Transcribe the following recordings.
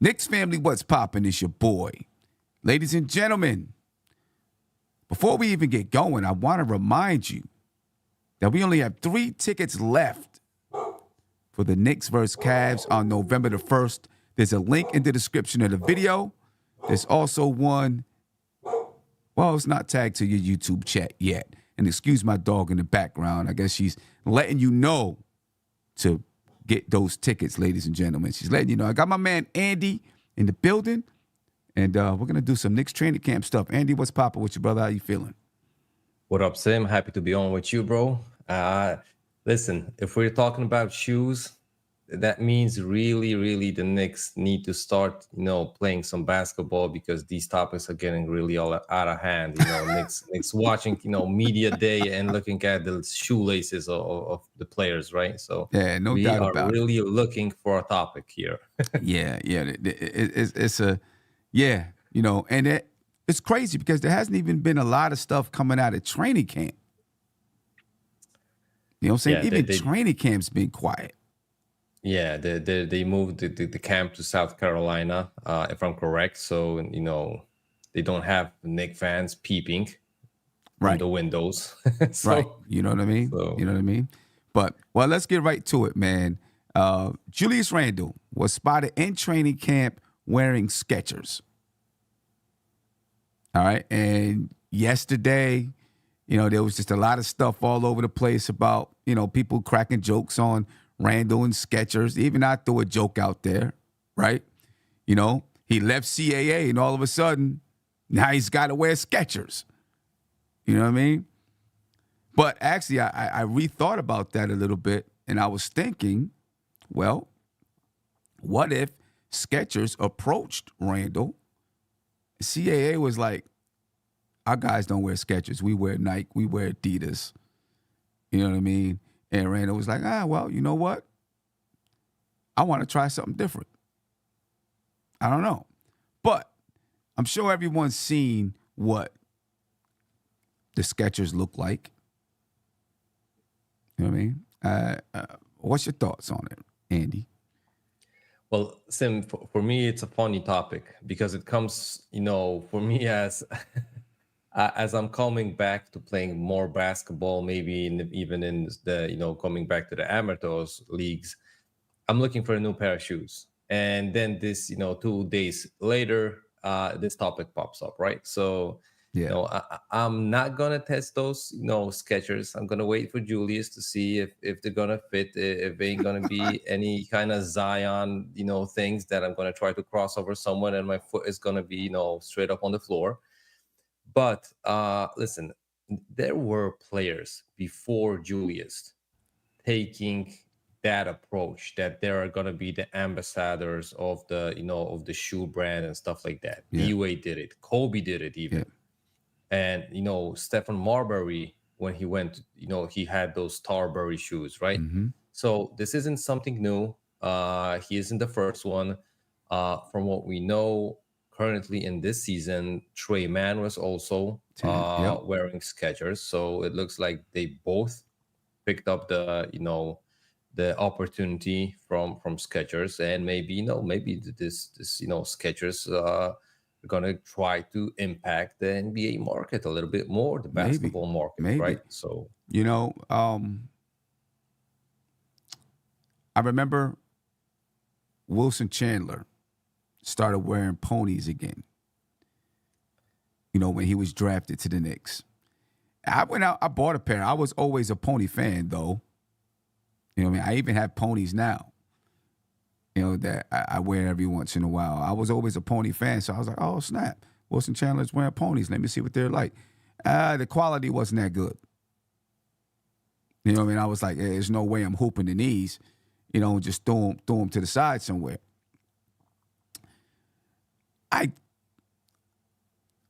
Knicks family, what's poppin'? It's your boy. Ladies and gentlemen, before we even get going, I want to remind you that we only have 3 tickets left for the Knicks vs. Cavs on November the 1st. There's a link in the description of the video. There's also one, well, it's not tagged to your YouTube chat yet. And excuse my dog in the background. I guess she's letting you know to get those tickets, ladies and gentlemen. She's letting you know. I got my man Andy in the building, and we're going to do some Knicks training camp stuff. Andy, what's poppin' with you, brother? How you feeling? What up, Sim? Happy to be on with you, bro. Listen, if we're talking about shoes, that means really the Knicks need to start, playing some basketball because these topics are getting really all out of hand. Knicks watching, media day and looking at the shoelaces of the players, right? So Yeah, no we doubt are about it. really looking for a topic here. Yeah. It's a, yeah, and it's crazy because there hasn't even been a lot of stuff coming out of training camp. You know what I'm saying? Yeah, Even training camp's been quiet. Yeah, they moved the camp to South Carolina, if I'm correct. So, they don't have Knick fans peeping from the windows. Right. You know what I mean? You know what I mean? But, well, let's get right to it, man. Julius Randle was spotted in training camp wearing Skechers. All right. And yesterday, there was just a lot of stuff all over the place about, people cracking jokes on Randle and Skechers. Even I threw a joke out there, right? He left CAA and all of a sudden, now he's got to wear Skechers. You know what I mean? But actually, I rethought about that a little bit, and I was thinking, well, what if Skechers approached Randle? CAA was like, our guys don't wear Skechers. We wear Nike. We wear Adidas. You know what I mean? And Randle was like, well, you know what? I want to try something different. I don't know. But I'm sure everyone's seen what the Skechers look like. You know what I mean? What's your thoughts on it, Andy? Well, Sim, for me, it's a funny topic because it comes, for me as as I'm coming back to playing more basketball, maybe even in the, coming back to the amateurs leagues, I'm looking for a new pair of shoes. And then this, 2 days later, this topic pops up, right? So, Yeah. I'm not going to test those, Skechers. I'm going to wait for Julius to see if they're going to fit, if they ain't going to be any kind of Zion, things that I'm going to try to cross over someone and my foot is going to be, straight up on the floor. But listen, there were players before Julius taking that approach that there are going to be the ambassadors of the, of the shoe brand and stuff like that. Yeah. D-Wade did it. Kobe did it even. Yeah. And, Stephen Marbury, when he went, he had those Tarberry shoes, right? Mm-hmm. So this isn't something new. He isn't the first one. From what we know, currently in this season, Trey Mann was also wearing Skechers. So it looks like they both picked up the, the opportunity from Skechers, and maybe, maybe this Skechers are gonna try to impact the NBA market a little bit more, the basketball market, right? So I remember Wilson Chandler started wearing ponies again. When he was drafted to the Knicks. I went out, I bought a pair. I was always a pony fan, though. You know what I mean? I even have ponies now, that I wear every once in a while. I was always a pony fan, so I was like, oh, snap. Wilson Chandler's wearing ponies. Let me see what they're like. The quality wasn't that good. You know what I mean? I was like, hey, there's no way I'm hooping the knees, just throw them to the side somewhere.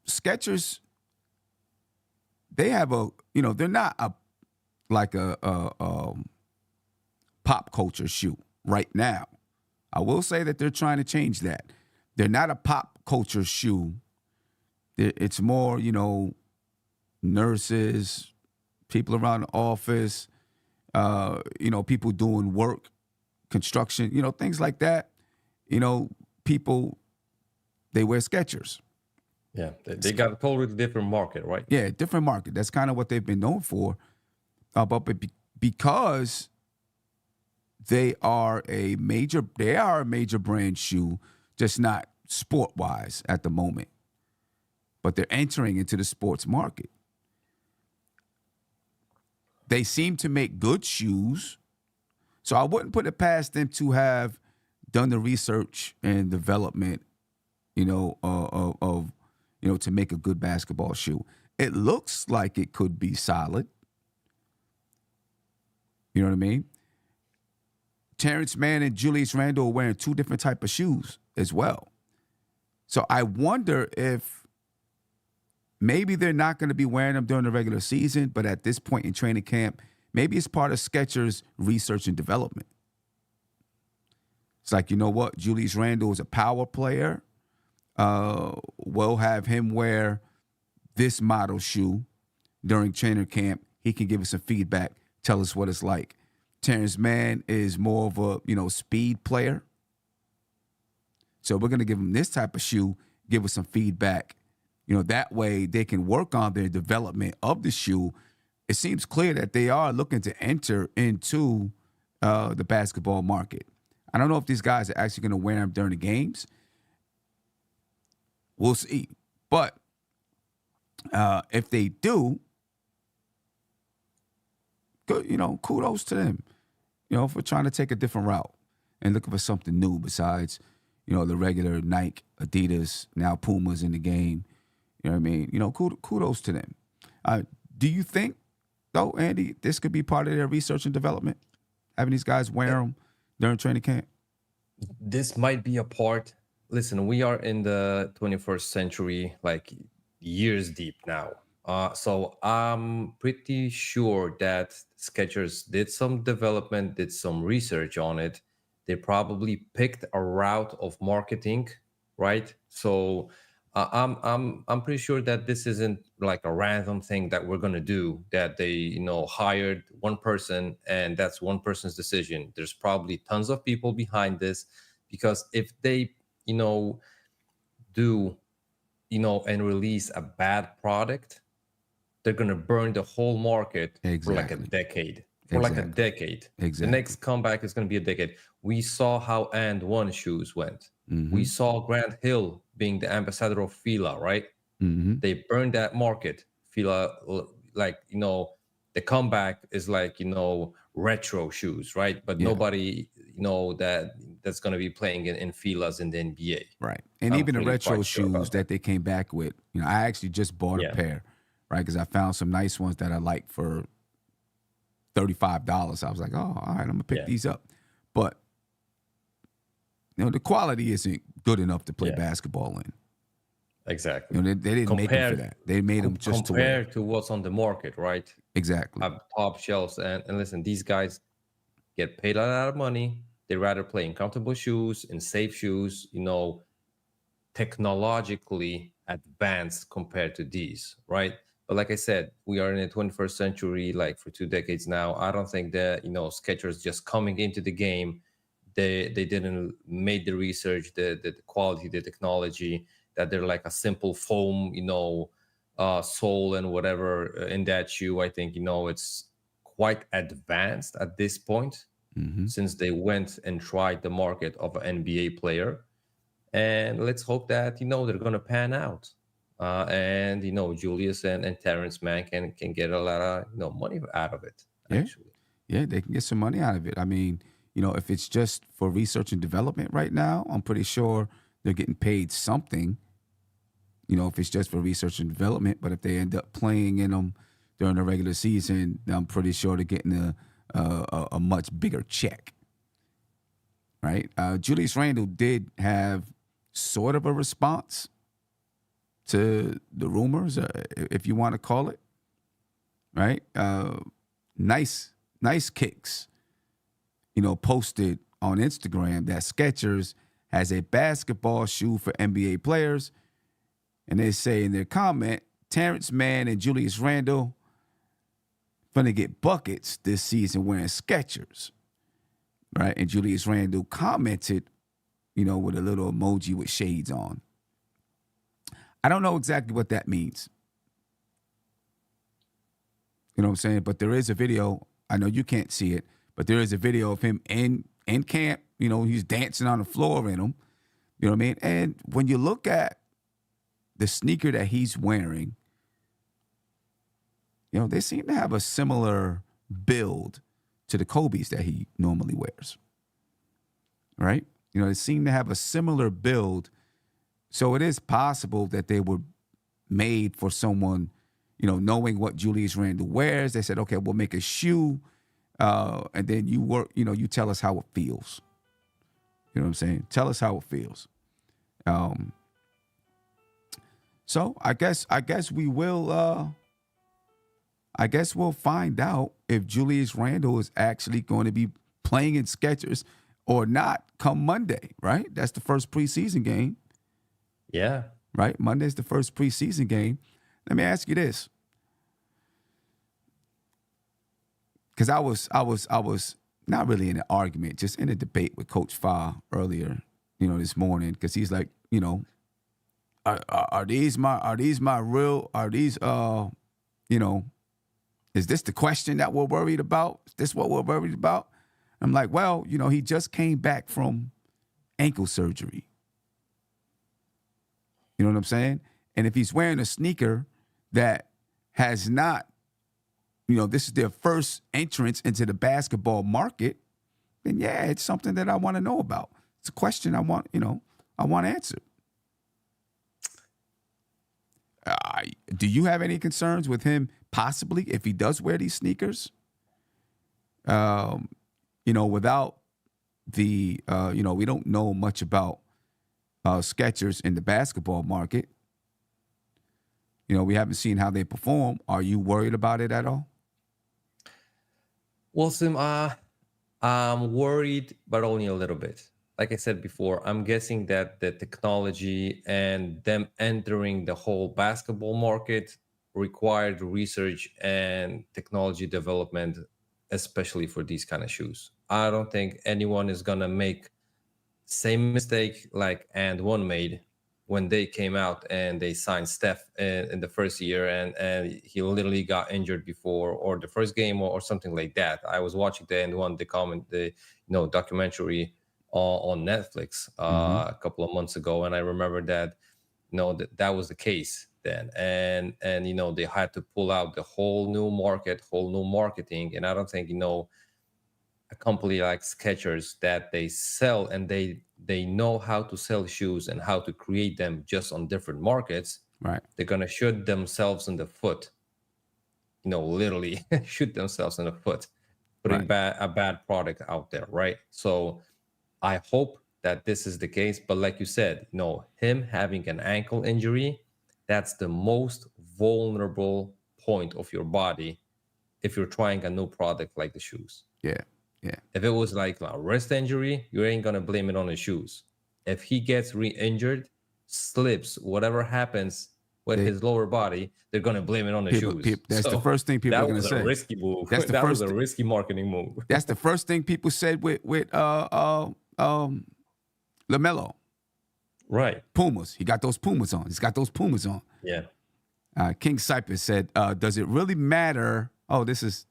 Skechers, they have they're not a pop culture shoe right now. I will say that they're trying to change that. They're not a pop culture shoe. It's more, nurses, people around the office, people doing work, construction, things like that. people, they wear Skechers. Yeah, they got a totally different market, right? Yeah, different market. That's kind of what they've been known for. Because they are a major brand shoe, just not sport wise at the moment. But they're entering into the sports market. They seem to make good shoes. So I wouldn't put it past them to have done the research and development, to make a good basketball shoe. It looks like it could be solid. You know what I mean? Terrence Mann and Julius Randle are wearing two different type of shoes as well. So I wonder if maybe they're not going to be wearing them during the regular season, but at this point in training camp, maybe it's part of Skechers' research and development. It's like, you know what? Julius Randle is a power player. We'll have him wear this model shoe during training camp. He can give us some feedback, tell us what it's like. Terrence Mann is more of a, speed player. So we're going to give him this type of shoe, give us some feedback. That way they can work on their development of the shoe. It seems clear that they are looking to enter into the basketball market. I don't know if these guys are actually going to wear them during the games. We'll see. But if they do, good, kudos to them, for trying to take a different route and looking for something new besides, the regular Nike, Adidas, now Puma's in the game. You know what I mean? Kudos to them. Do you think, though, Andy, this could be part of their research and development? Having these guys wear them during training camp? This might be a part. Listen, we are in the 21st century, like years deep now. So I'm pretty sure that Skechers did some development, did some research on it. They probably picked a route of marketing, right? So I'm pretty sure that this isn't like a random thing that we're gonna do. That they hired one person and that's one person's decision. There's probably tons of people behind this, because if they do and release a bad product, they're going to burn the whole market for like a decade. Exactly. The next comeback is going to be a decade. We saw how And One shoes went. Mm-hmm. We saw Grant Hill being the ambassador of Fila, right? Mm-hmm. They burned that market. Fila, the comeback is like, retro shoes, right? But nobody, that's going to be playing in Fila's in the NBA. Right. And even the retro shoes that they came back with, I actually just bought a pair, right? Because I found some nice ones that I like for $35. I was like, oh, all right, I'm going to pick these up. But, the quality isn't good enough to play basketball in. Exactly. They didn't make them for that. They made them just to wear. Compared to what's on the market, right? Exactly. Have top shelves. And listen, these guys get paid a lot of money. They rather play in comfortable shoes, in safe shoes, technologically advanced compared to these, right? But like I said, we are in the 21st century, like for 2 decades now. I don't think that, Skechers just coming into the game, they didn't make the research, the quality, the technology, that they're like a simple foam, sole and whatever in that shoe. I think, it's quite advanced at this point, since they went and tried the market of an NBA player. And let's hope that, they're going to pan out. And, Julius and Terrence Mann can get a lot of, money out of it, actually. Yeah, they can get some money out of it. I mean, if it's just for research and development right now, I'm pretty sure they're getting paid something, if it's just for research and development. But if they end up playing in them during the regular season, I'm pretty sure they're getting a much bigger check, right? Julius Randle did have sort of a response to the rumors, if you want to call it, right? Nice kicks, posted on Instagram that Skechers has a basketball shoe for NBA players. And they say in their comment, Terrence Mann and Julius Randle going to get buckets this season wearing Skechers, right? And Julius Randle commented with a little emoji with shades on. I don't know exactly what that means. You know what I'm saying? But there is a video. I know you can't see it, but there is a video of him in camp. He's dancing on the floor in them. You know what I mean? And when you look at the sneaker that he's wearing, they seem to have a similar build to the Kobe's that he normally wears. Right? They seem to have a similar build. So it is possible that they were made for someone, knowing what Julius Randle wears. They said, okay, we'll make a shoe. And then you tell us how it feels. You know what I'm saying? Tell us how it feels. So I guess we will, I guess we'll find out if Julius Randle is actually going to be playing in Skechers or not come Monday, right? That's the first preseason game. Yeah. Right? Monday's the first preseason game. Let me ask you this. Because I was not really in an argument, just in a debate with Coach Fa earlier, this morning, because he's like, are these my real, is this the question that we're worried about? Is this what we're worried about? I'm like, well, he just came back from ankle surgery. You know what I'm saying? And if he's wearing a sneaker that has not, this is their first entrance into the basketball market, then yeah, it's something that I want to know about. It's a question I want answered. Do you have any concerns with him possibly, if he does wear these sneakers, without the, we don't know much about Skechers in the basketball market. We haven't seen how they perform. Are you worried about it at all? Well, Sim, I'm worried, but only a little bit. Like I said before, I'm guessing that the technology and them entering the whole basketball market required research and technology development, especially for these kind of shoes. I don't think anyone is going to make same mistake like And One made when they came out and they signed Steph in the first year, and he literally got injured before or the first game or something like that. I was watching the And One, the documentary on Netflix a couple of months ago, and I remember that that was the case then, and they had to pull out the whole new market, whole new marketing, and I don't think a company like Skechers that they sell and they know how to sell shoes and how to create them just on different markets. Right. They're gonna shoot themselves in the foot. Literally shoot themselves in the foot, putting a bad product out there, right? So I hope that this is the case. But like you said, him having an ankle injury, that's the most vulnerable point of your body if you're trying a new product like the shoes. Yeah. Yeah. If it was like a wrist injury, you ain't going to blame it on the shoes. If he gets re-injured, slips, whatever happens with his lower body, they're going to blame it on the shoes. That's the first thing people are going to say. That was a risky move. That was a risky marketing move. That's the first thing people said with LaMelo. Right. Pumas. He got those Pumas on. He's got those Pumas on. Yeah. King Cypress said, does it really matter? Oh, this is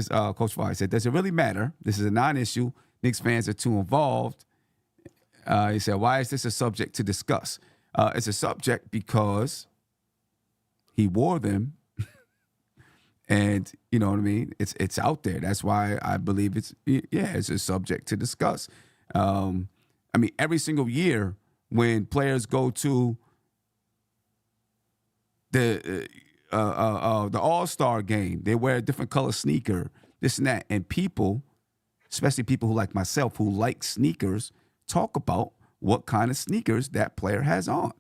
Coach Fry said, does it really matter? This is a non-issue. Knicks fans are too involved. He said, why is this a subject to discuss? It's a subject because he wore them, and you know what I mean. It's out there. That's why I believe it's a subject to discuss. Every single year when players go to the All-Star game, they wear a different color sneaker, this and that. And people, especially people who like myself, who like sneakers, talk about what kind of sneakers that player has on.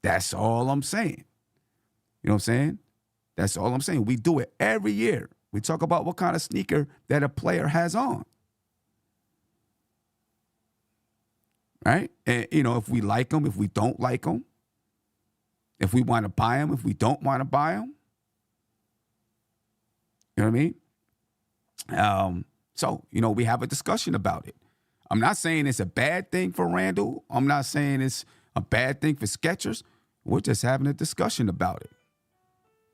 That's all I'm saying. You know what I'm saying? That's all I'm saying. We do it every year. We talk about what kind of sneaker that a player has on. Right? And, if we like them, if we don't like them, if we want to buy them, if we don't want to buy them. You know what I mean? So, we have a discussion about it. I'm not saying it's a bad thing for Randle. I'm not saying it's a bad thing for Skechers. We're just having a discussion about it.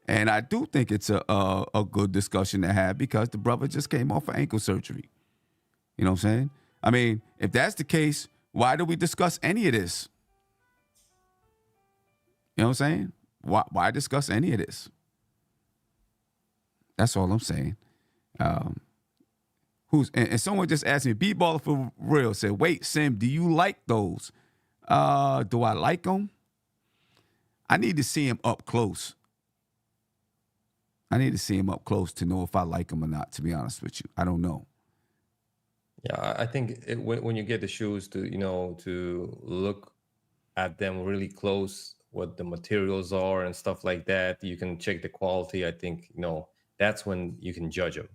And I do think it's a good discussion to have because the brother just came off of ankle surgery. You know what I'm saying? I mean, if that's the case, why do we discuss any of this? You know what I'm saying? Why discuss any of this? That's all I'm saying. And someone just asked me, Beat Baller for real said, wait, Sim, do you like those? Do I like them? I need to see him up close. I need to see him up close to know if I like him or not, to be honest with you. I don't know. Yeah, I think when you get the shoes to look at them really close, what the materials are and stuff like that, you can check the quality. I think, that's when you can judge them.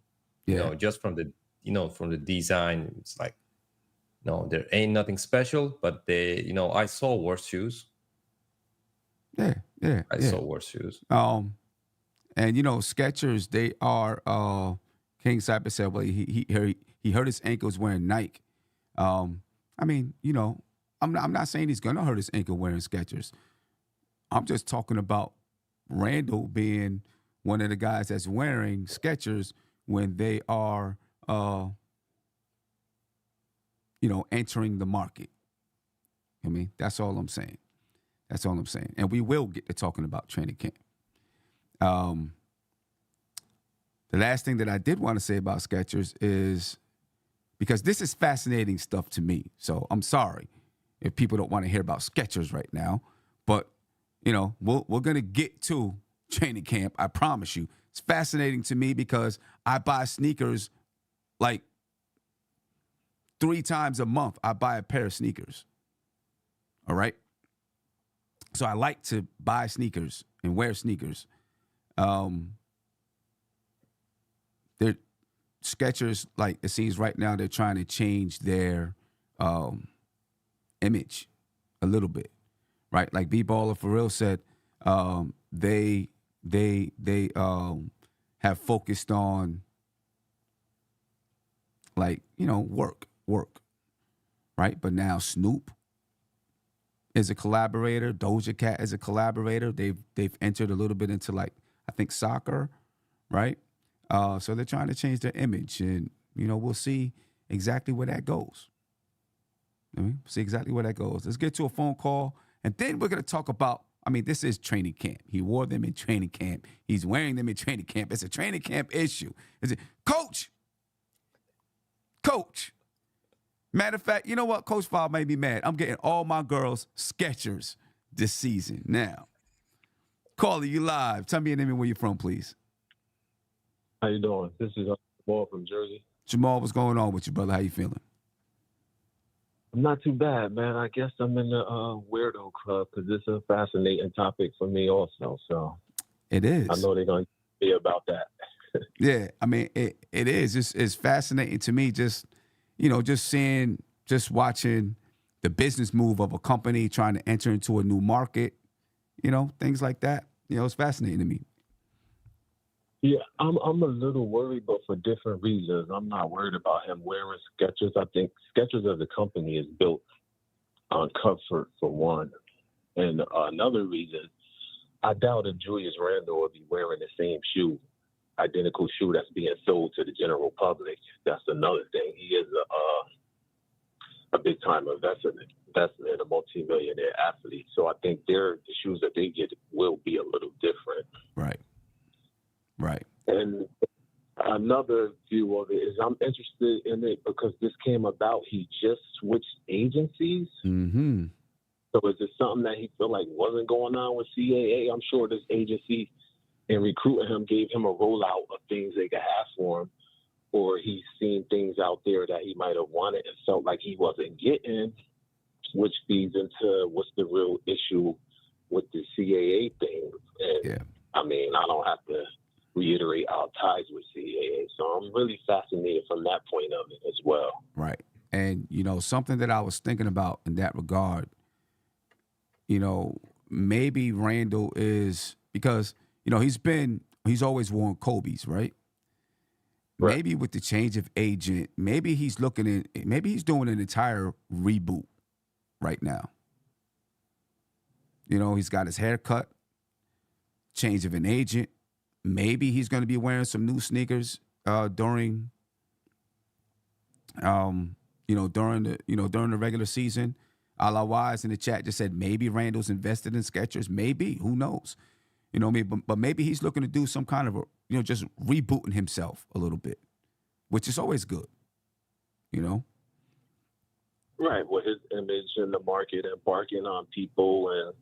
Yeah. Just from the design, it's like, no, there ain't nothing special, but I saw worse shoes. Yeah. I saw worse shoes. And Skechers, they are King Cyber said, well, he hurt his ankles wearing Nike. I mean, I'm not saying he's gonna hurt his ankle wearing Skechers. I'm just talking about Randle being one of the guys that's wearing Skechers when they are entering the market. I mean, that's all I'm saying. That's all I'm saying. And we will get to talking about training camp. The last thing that I did want to say about Skechers is, because this is fascinating stuff to me. So I'm sorry if people don't want to hear about Skechers right now, but we're gonna get to training camp. I promise you. It's fascinating to me because I buy sneakers like 3 times a month. I buy a pair of sneakers. All right. So I like to buy sneakers and wear sneakers. They're Skechers, like it seems right now, they're trying to change their image a little bit, right? Like B Baller for real said, they have focused on work, right? But now Snoop is a collaborator. Doja Cat is a collaborator. They've entered a little bit into, like, I think, soccer, right? So they're trying to change their image, and we'll see exactly where that goes. See exactly where that goes. Let's get to a phone call, and then we're gonna talk about. I mean, this is training camp. He wore them in training camp. He's wearing them in training camp. It's a training camp issue. Is it, Coach? Matter of fact, you know what? Coach Fowl made me mad. I'm getting all my girls Skechers this season. Now, Caller, you live. Tell me your name and where you're from, please. How you doing? This is Jamal from Jersey. Jamal, what's going on with you, brother? How you feeling? I'm not too bad, man. I guess I'm in the weirdo club because it's a fascinating topic for me also. So it is. I know they're going to be about that. Yeah, I mean, it is. It's fascinating to me just watching the business move of a company trying to enter into a new market, things like that. It's fascinating to me. Yeah, I'm a little worried, but for different reasons. I'm not worried about him wearing Skechers. I think Skechers as a company is built on comfort, for one. And another reason, I doubt if Julius Randle will be wearing the same shoe, identical shoe that's being sold to the general public. That's another thing. He is a big-time investor and a multi-millionaire athlete. So I think the shoes that they get will be a little different. Right. And another view of it is I'm interested in it because this came about. He just switched agencies. Mm-hmm. So is it something that he felt like wasn't going on with CAA? I'm sure this agency in recruiting him gave him a rollout of things they could have for him, or he's seen things out there that he might have wanted and felt like he wasn't getting, which feeds into what's the real issue with the CAA thing. And yeah. I mean, I don't have to reiterate our ties with CAA. So I'm really fascinated from that point of it as well. Right. And, something that I was thinking about in that regard, maybe Randle is, because, he's always worn Kobe's, right? Right. maybe with the change of agent, maybe he's doing an entire reboot right now. He's got his hair cut, change of an agent. Maybe he's going to be wearing some new sneakers during during the regular season. A la Wise in the chat just said maybe Randle's invested in Skechers. Maybe, who knows? What I mean? But maybe he's looking to do some kind of just rebooting himself a little bit, which is always good. Right, with his image in the market and barking on people,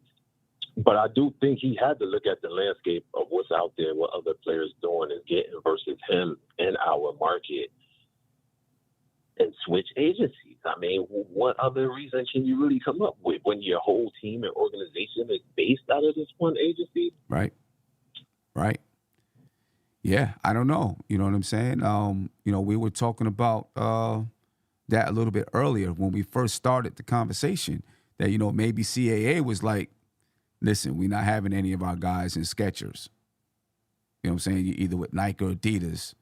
but I do think he had to look at the landscape of what's out there, what other players doing and getting versus him in our market, and switch agencies. I mean, what other reason can you really come up with when your whole team and organization is based out of this one agency? Right. Yeah, I don't know. You know what I'm saying? We were talking about that a little bit earlier when we first started the conversation. That maybe CAA was like, listen, we're not having any of our guys in Skechers. You know what I'm saying? You're either with Nike or Adidas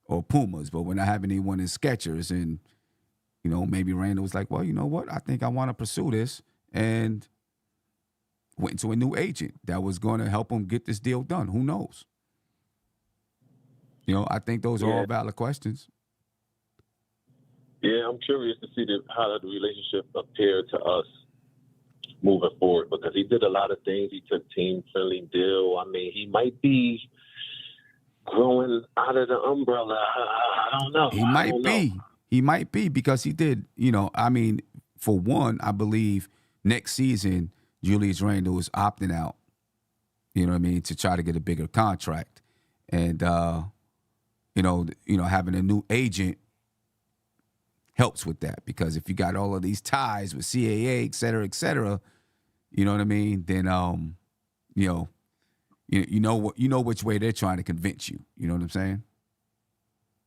or Pumas, but we're not having anyone in Skechers. And, maybe Randle was like, well, you know what? I think I want to pursue this. And went into a new agent that was going to help him get this deal done. Who knows? I think those are all valid questions. Yeah, I'm curious to see how the relationship appeared to us moving forward, because he did a lot of things. He took team-friendly deal. I mean, he might be growing out of the umbrella. I don't know. He might be because he did, for one, I believe next season, Julius Randle is opting out, to try to get a bigger contract. And, having a new agent helps with that, because if you got all of these ties with CAA, et cetera, you know what I mean? Then, you know which way they're trying to convince you. You know what I'm saying?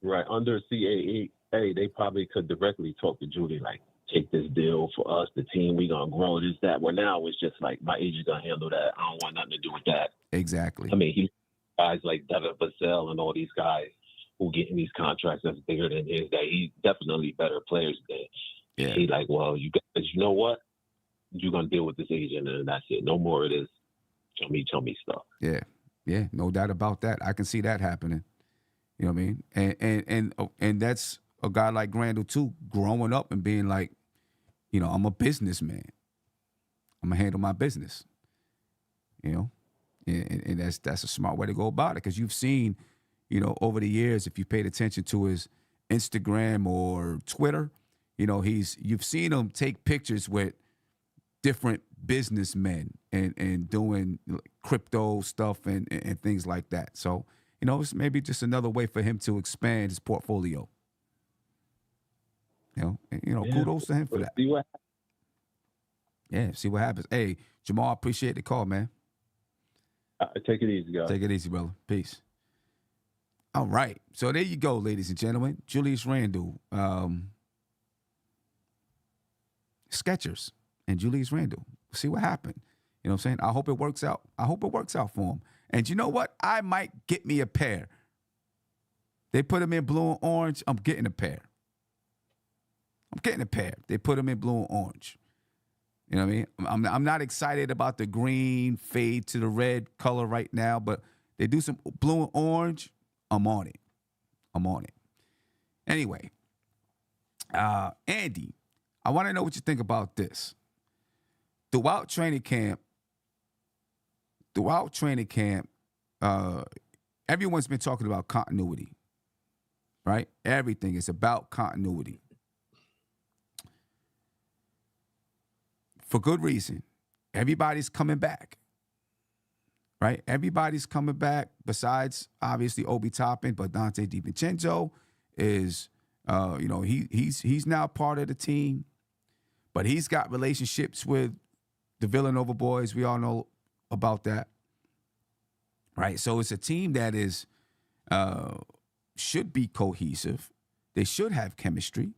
Right. Under CAA, they probably could directly talk to Judy, like, take this deal for us, the team, we gonna grow this, that. Well, now it's just like, my agent gonna handle that. I don't want nothing to do with that. Exactly. I mean, he guys like Devin Vassell and all these guys who getting these contracts that's bigger than his, that he's definitely better players than. Yeah. He like, well, you guys, you know what? You're gonna deal with this agent, and that's it. No more of this tell me stuff. Yeah, no doubt about that. I can see that happening. You know what I mean? And that's a guy like Randle too, growing up and being like, I'm a businessman. I'm gonna handle my business. And that's a smart way to go about it, because you've seen, over the years, if you paid attention to his Instagram or Twitter, you've seen him take pictures with different businessmen and doing crypto stuff and things like that. So, it's maybe just another way for him to expand his portfolio. Kudos to him for that. See what happens. Hey, Jamal, I appreciate the call, man. Take it easy, guys. Take it easy, brother. Peace. All right. So there you go, ladies and gentlemen. Julius Randle, Skechers, and Julius Randle. We'll see what happened. You know what I'm saying? I hope it works out. I hope it works out for him. And you know what? I might get me a pair. They put them in blue and orange. I'm getting a pair. They put them in blue and orange. You know what I mean? I'm not excited about the green fade to the red color right now, but they do some blue and orange. I'm on it. Anyway, Andy, I want to know what you think about this. Throughout training camp, everyone's been talking about continuity, right? Everything is about continuity. For good reason. Everybody's coming back, right? Everybody's coming back besides, obviously, Obi Toppin, but Dante DiVincenzo is, he's now part of the team, but he's got relationships with the Villanova boys. We all know about that, right? So it's a team that is should be cohesive. They should have chemistry,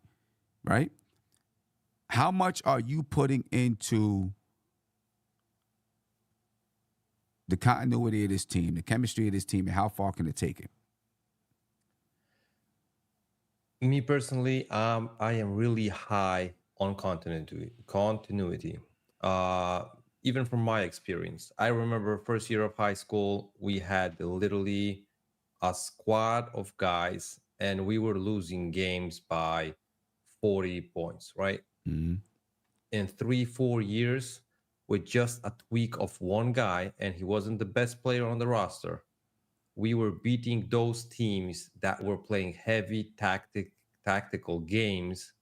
right? How much are you putting into the continuity of this team, the chemistry of this team, and how far can it take it? Me personally, I am really high on continuity. Uh, Even from my experience, I remember first year of high school, we had literally a squad of guys, and we were losing games by 40 points, right? Mm-hmm. In 3, 4 years, with just a tweak of one guy, and he wasn't the best player on the roster, we were beating those teams that were playing heavy tactical games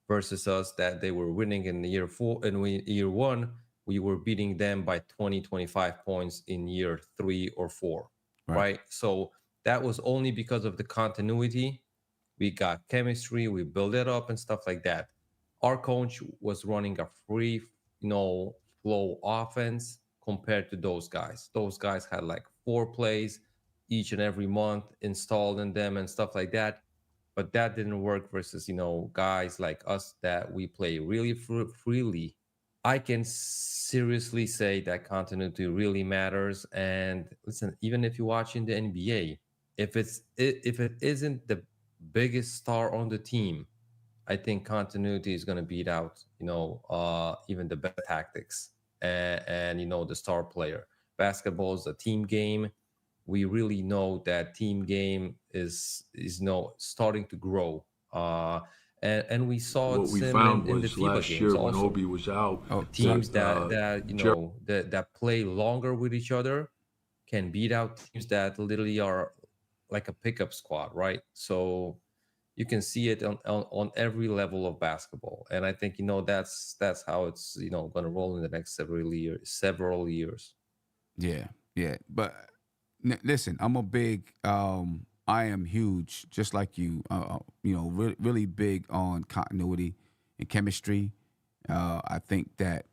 versus us that they were winning in the year four and year one. We were beating them by 20, 25 points in year 3 or 4, Right. right? So that was only because of the continuity. We got chemistry, we built it up and stuff like that. Our coach was running a free, flow offense compared to those guys. Those guys had like 4 plays each and every month installed in them and stuff like that. But that didn't work versus, guys like us that we play really freely. I can seriously say that continuity really matters. And listen, even if you're watching the NBA, if it isn't the biggest star on the team, I think continuity is going to beat out, even the best tactics and the star player. Basketball is a team game. We really know that team game is starting to grow. And we saw it What we sim found in the was FIBA last games year when also. Obi was out, Oh, so Teams that that play longer with each other can beat out teams that literally are like a pickup squad, right? So you can see it on every level of basketball, and I think that's how it's going to roll in the next several years. yeah, yeah. But listen, I'm a big. I am huge, just like you. Really big on continuity and chemistry. I think that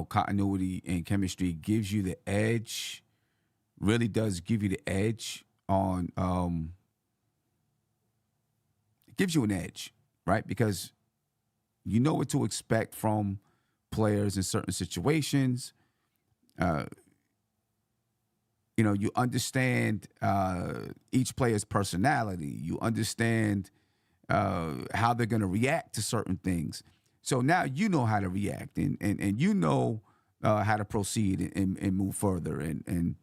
continuity and chemistry gives you the edge. Really does give you the edge on. It gives you an edge, right? Because you know what to expect from players in certain situations. Uh, you understand each player's personality. You understand how they're going to react to certain things. So now you know how to react, and you know how to proceed and move further. And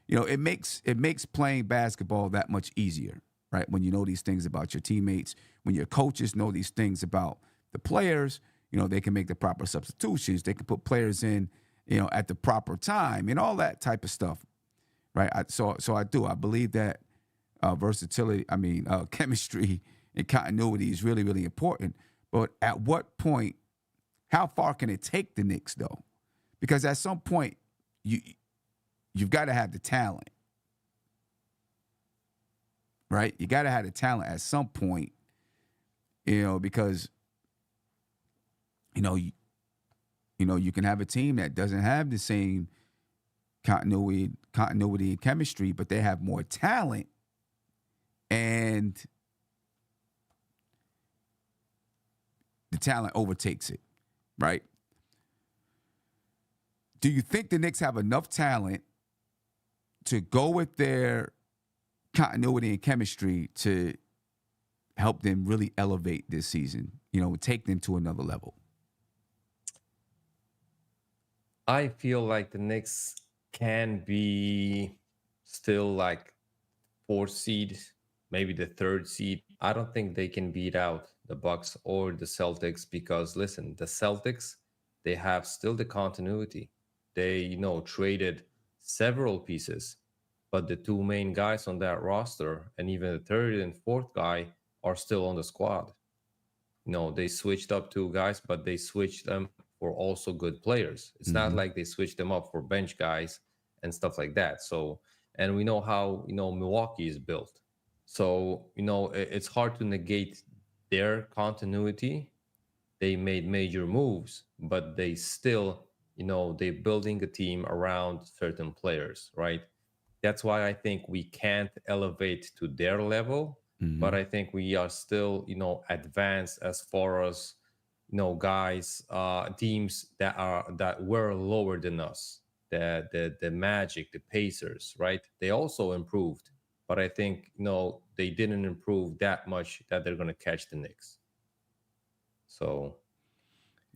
it makes playing basketball that much easier, right? When you know these things about your teammates, when your coaches know these things about the players, they can make the proper substitutions. They can put players in, at the proper time and all that type of stuff, right? So I do. I believe that versatility, chemistry and continuity is really, really important. But at what point, how far can it take the Knicks though? Because at some point, you've got to have the talent, right? You got to have the talent at some point, because you know you, you can have a team that doesn't have the same continuity and chemistry, but they have more talent, and the talent overtakes it, right? Do you think the Knicks have enough talent to go with their continuity and chemistry to help them really elevate this season, take them to another level? I feel like the Knicks can be still like 4th seed, maybe the 3rd seed. I don't think they can beat out the Bucks or the Celtics because listen, the Celtics, they have still the continuity. They, traded several pieces, but the two main guys on that roster and even the third and fourth guy are still on the squad. They switched up 2 guys, but they switched them for also good players. It's not Mm-hmm. like they switched them up for bench guys and stuff like that. So, and we know how, Milwaukee is built. So, it's hard to negate their continuity. They made major moves, but they still, they're building a team around certain players, right? That's why I think we can't elevate to their level, Mm-hmm. but I think we are still, advanced as far as, guys, teams that were lower than us. The Magic, the Pacers, right? They also improved. but I think they didn't improve that much that they're going to catch the Knicks. So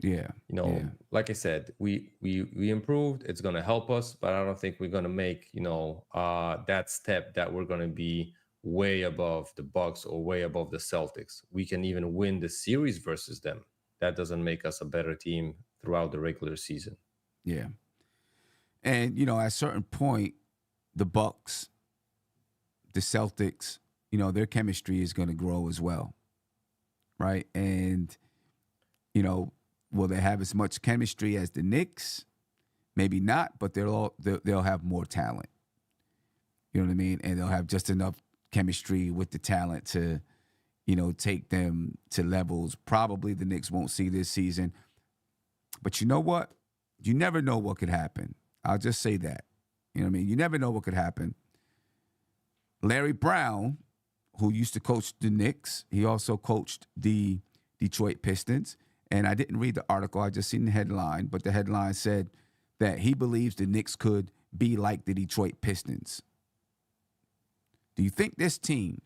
Yeah. Yeah. like I said, we improved. It's going to help us, but I don't think we're going to make that step that we're going to be way above the Bucks or way above the Celtics. We can even win the series versus them. That doesn't make us a better team throughout the regular season. Yeah. And at a certain point, the Bucks, the Celtics, their chemistry is going to grow as well, right? And will they have as much chemistry as the Knicks? Maybe not, but they'll have more talent. You know what I mean? And they'll have just enough chemistry with the talent to, take them to levels probably the Knicks won't see this season. But you know what? You never know what could happen. I'll just say that. You know what I mean? You never know what could happen. Larry Brown, who used to coach the Knicks, he also coached the Detroit Pistons. And I didn't read the article, I just seen the headline, but the headline said that he believes the Knicks could be like the Detroit Pistons. Do you think this team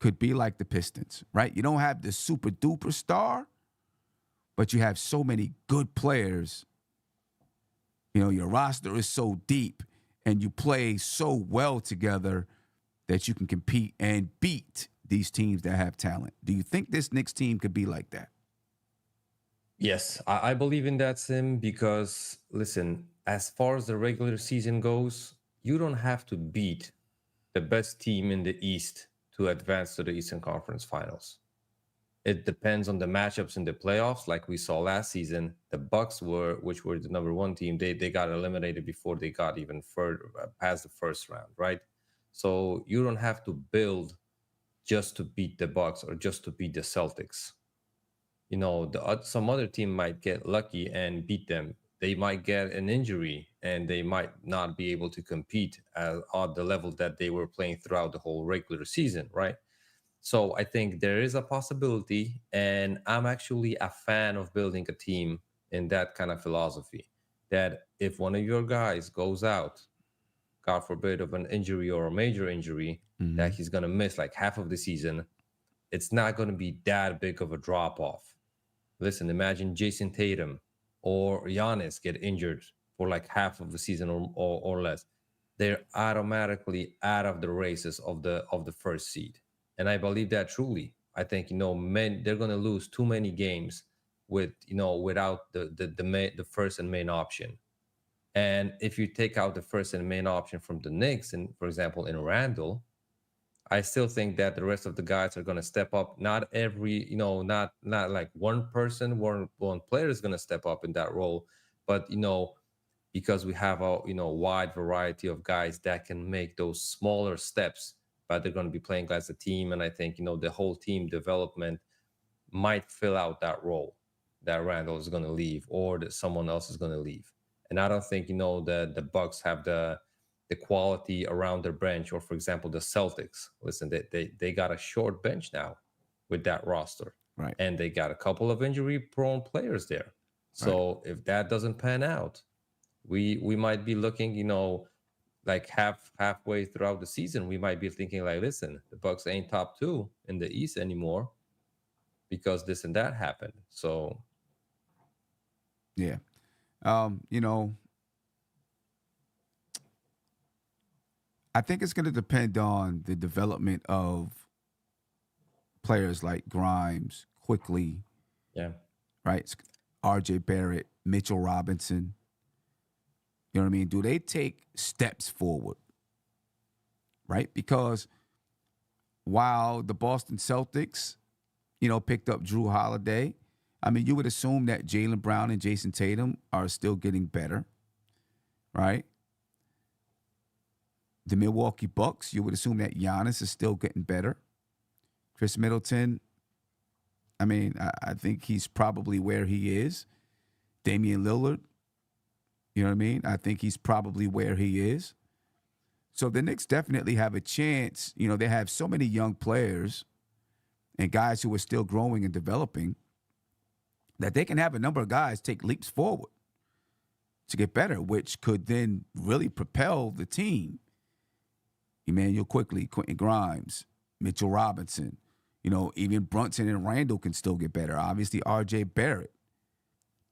could be like the Pistons, right? You don't have the super duper star, but you have so many good players. Your roster is so deep and you play so well together that you can compete and beat these teams that have talent. Do you think this Knicks team could be like that? Yes, I believe in that, Sim, because listen, as far as the regular season goes, you don't have to beat the best team in the East to advance to the Eastern Conference Finals. It depends on the matchups in the playoffs. Like we saw last season, the Bucks which were the number one team, they got eliminated before they got even further past the first round, right? So you don't have to build just to beat the Bucks or just to beat the Celtics. Some other team might get lucky and beat them. They might get an injury and they might not be able to compete at the level that they were playing throughout the whole regular season, right? So I think there is a possibility, and I'm actually a fan of building a team in that kind of philosophy, that if one of your guys goes out, God forbid, of an injury or a major injury, that he's going to miss like half of the season, it's not going to be that big of a drop off. Listen, imagine Jason Tatum or Giannis get injured for like half of the season or less. They're automatically out of the races of the first seed. And I believe that truly. I think they're going to lose too many games without the first and main option. And if you take out the first and main option from the Knicks, and for example in Randle, I still think that the rest of the guys are going to step up. Not every, not like one person, one player is going to step up in that role, but because we have a wide variety of guys that can make those smaller steps, but they're going to be playing as a team. And I think the whole team development might fill out that role that Randall is going to leave or that someone else is going to leave. And I don't think the Bucks have the quality around their bench, or for example the Celtics. Listen, they got a short bench now with that roster, right? And they got a couple of injury prone players there. So right. If that doesn't pan out, we might be looking, like halfway throughout the season, we might be thinking like, listen, the Bucks ain't top 2 in the East anymore because this and that happened. So yeah, I think it's going to depend on the development of players like Grimes, Quickly, yeah, right? R.J. Barrett, Mitchell Robinson. You know what I mean? Do they take steps forward, right? Because while the Boston Celtics, picked up Drew Holiday, I mean, you would assume that Jaylen Brown and Jason Tatum are still getting better, right? The Milwaukee Bucks, you would assume that Giannis is still getting better. Chris Middleton, I mean, I think he's probably where he is. Damian Lillard, you know what I mean? I think he's probably where he is. So the Knicks definitely have a chance. They have so many young players and guys who are still growing and developing that they can have a number of guys take leaps forward to get better, which could then really propel the team Emmanuel Quickly, Quentin Grimes, Mitchell Robinson. Even Brunson and Randall can still get better. Obviously, R.J. Barrett,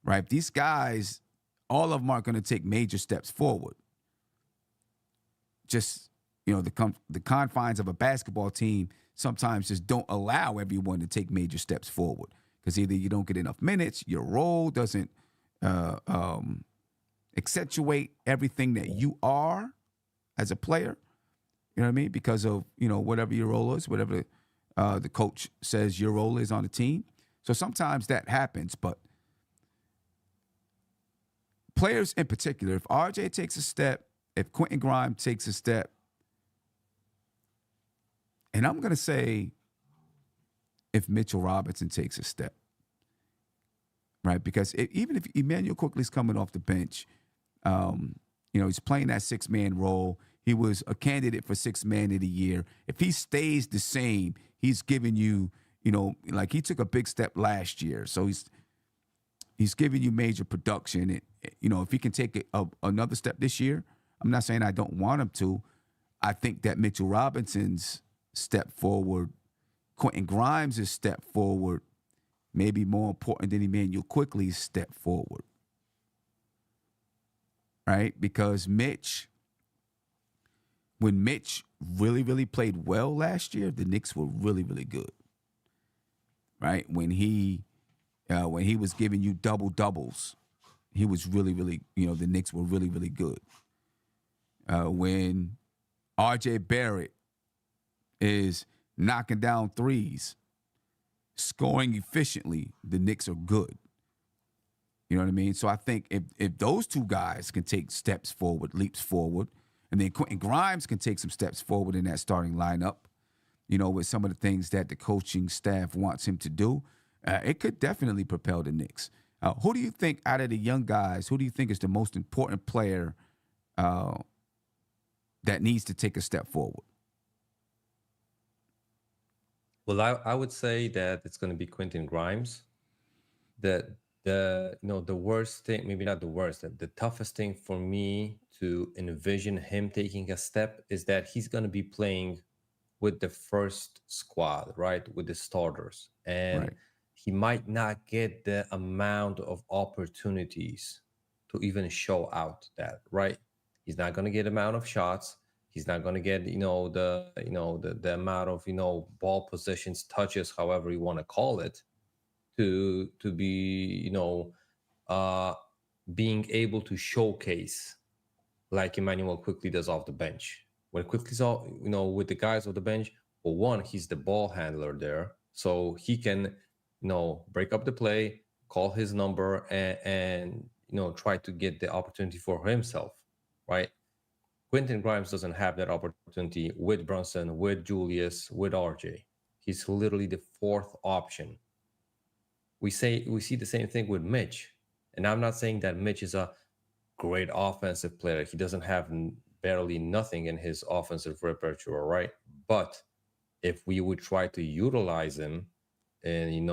right? These guys, all of them aren't going to take major steps forward. Just, the confines of a basketball team sometimes just don't allow everyone to take major steps forward because either you don't get enough minutes, your role doesn't accentuate everything that you are as a player. You know what I mean? Because of, whatever your role is, whatever the coach says your role is on the team. So sometimes that happens, but players in particular, if RJ takes a step, if Quentin Grimes takes a step, and I'm going to say if Mitchell Robinson takes a step, right? Because even if Emmanuel Quickly's coming off the bench, he's playing that six-man role. He was a candidate for sixth man of the year. If he stays the same, he's giving you, like he took a big step last year. So he's giving you major production. And, if he can take another step this year, I'm not saying I don't want him to. I think that Mitchell Robinson's step forward, Quentin Grimes' step forward, may be more important than Emmanuel Quickly's step forward. Right? Because when Mitch really, really played well last year, the Knicks were really, really good. Right? When he was giving you double doubles, he was really, really, the Knicks were really, really good. When R.J. Barrett is knocking down threes, scoring efficiently, the Knicks are good. You know what I mean? So I think if those two guys can take steps forward, leaps forward, and then Quentin Grimes can take some steps forward in that starting lineup, with some of the things that the coaching staff wants him to do, it could definitely propel the Knicks. Who do you think out of the young guys, who do you think is the most important player that needs to take a step forward? Well, I would say that it's going to be Quentin Grimes. The worst thing, maybe not the worst, the toughest thing for me to envision him taking a step is that he's going to be playing with the first squad, right? With the starters. And Right. he might not get the amount of opportunities to even show out that, right? He's not going to get amount of shots. He's not going to get, the amount of, ball possessions, touches, however you want to call it, to be, being able to showcase like Emmanuel Quickly does off the bench. When Quickly's all, with the guys off the bench, well, one, he's the ball handler there, so he can, break up the play, call his number, and try to get the opportunity for himself, right? Quentin Grimes doesn't have that opportunity with Brunson, with Julius, with RJ. He's literally the fourth option. We see the same thing with Mitch, and I'm not saying that Mitch is a great offensive player. He doesn't have barely nothing in his offensive repertoire, right? But if we would try to utilize him in,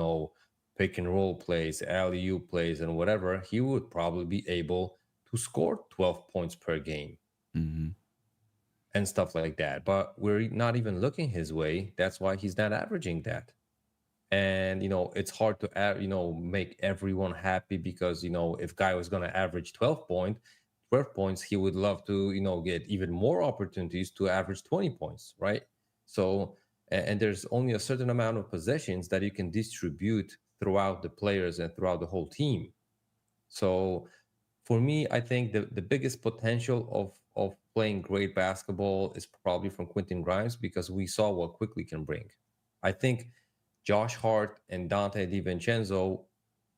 pick and roll plays, alley-oop plays, and whatever, he would probably be able to score 12 points per game. Mm-hmm. And stuff like that. But we're not even looking his way. That's why he's not averaging that. And, it's hard to, make everyone happy because, if Guy was going to average 12 points, he would love to, get even more opportunities to average 20 points, right? So, and there's only a certain amount of possessions that you can distribute throughout the players and throughout the whole team. So for me, I think the biggest potential of playing great basketball is probably from Quentin Grimes because we saw what Quickly can bring. I think Josh Hart and Dante DiVincenzo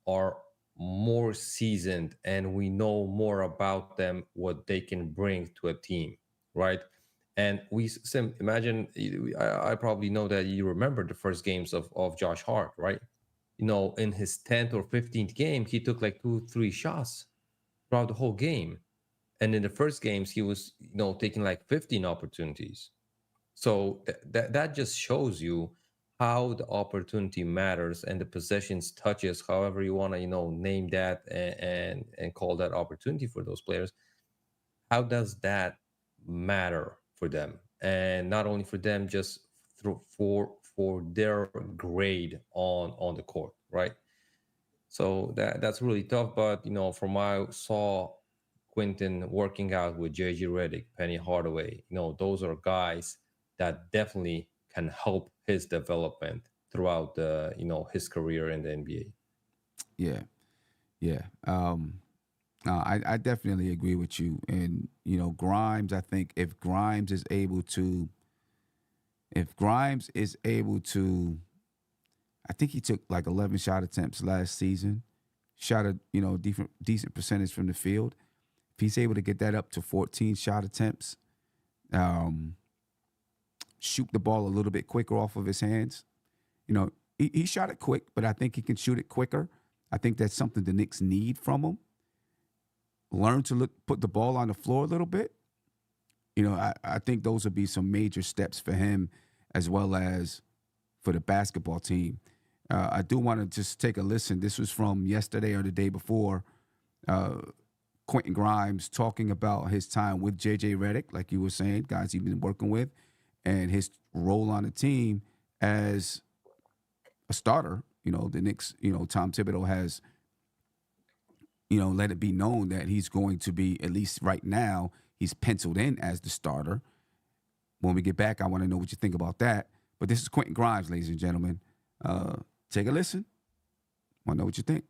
are more seasoned and we know more about them, what they can bring to a team, right? And imagine, I probably know that you remember the first games of Josh Hart, right? In his 10th or 15th game, he took like 2-3 shots throughout the whole game. And in the first games, he was, taking like 15 opportunities. So that just shows you how the opportunity matters and the possessions touches, however you want to, name that and call that opportunity for those players. How does that matter for them? and not only for them, just for their grade on the court, right? So that's really tough. But from what I saw Quentin working out with JJ Redick, Penny Hardaway, those are guys that definitely can help his development throughout the his career in the NBA. Yeah, yeah. No, I definitely agree with you. And Grimes, I think if Grimes is able to, I think he took like 11 shot attempts last season, shot a decent percentage from the field. If he's able to get that up to 14 shot attempts, um, shoot the ball a little bit quicker off of his hands. He shot it quick, but I think he can shoot it quicker. I think that's something the Knicks need from him. Learn to put the ball on the floor a little bit. I think those would be some major steps for him as well as for the basketball team. I do want to just take a listen. This was from yesterday or the day before. Quentin Grimes talking about his time with JJ Redick, like you were saying, guys he's been working with, and his role on the team as a starter. The Knicks, Tom Thibodeau has, let it be known that he's going to be, at least right now, he's penciled in as the starter. When we get back, I want to know what you think about that. But this is Quentin Grimes, ladies and gentlemen. Take a listen. Want to know what you think.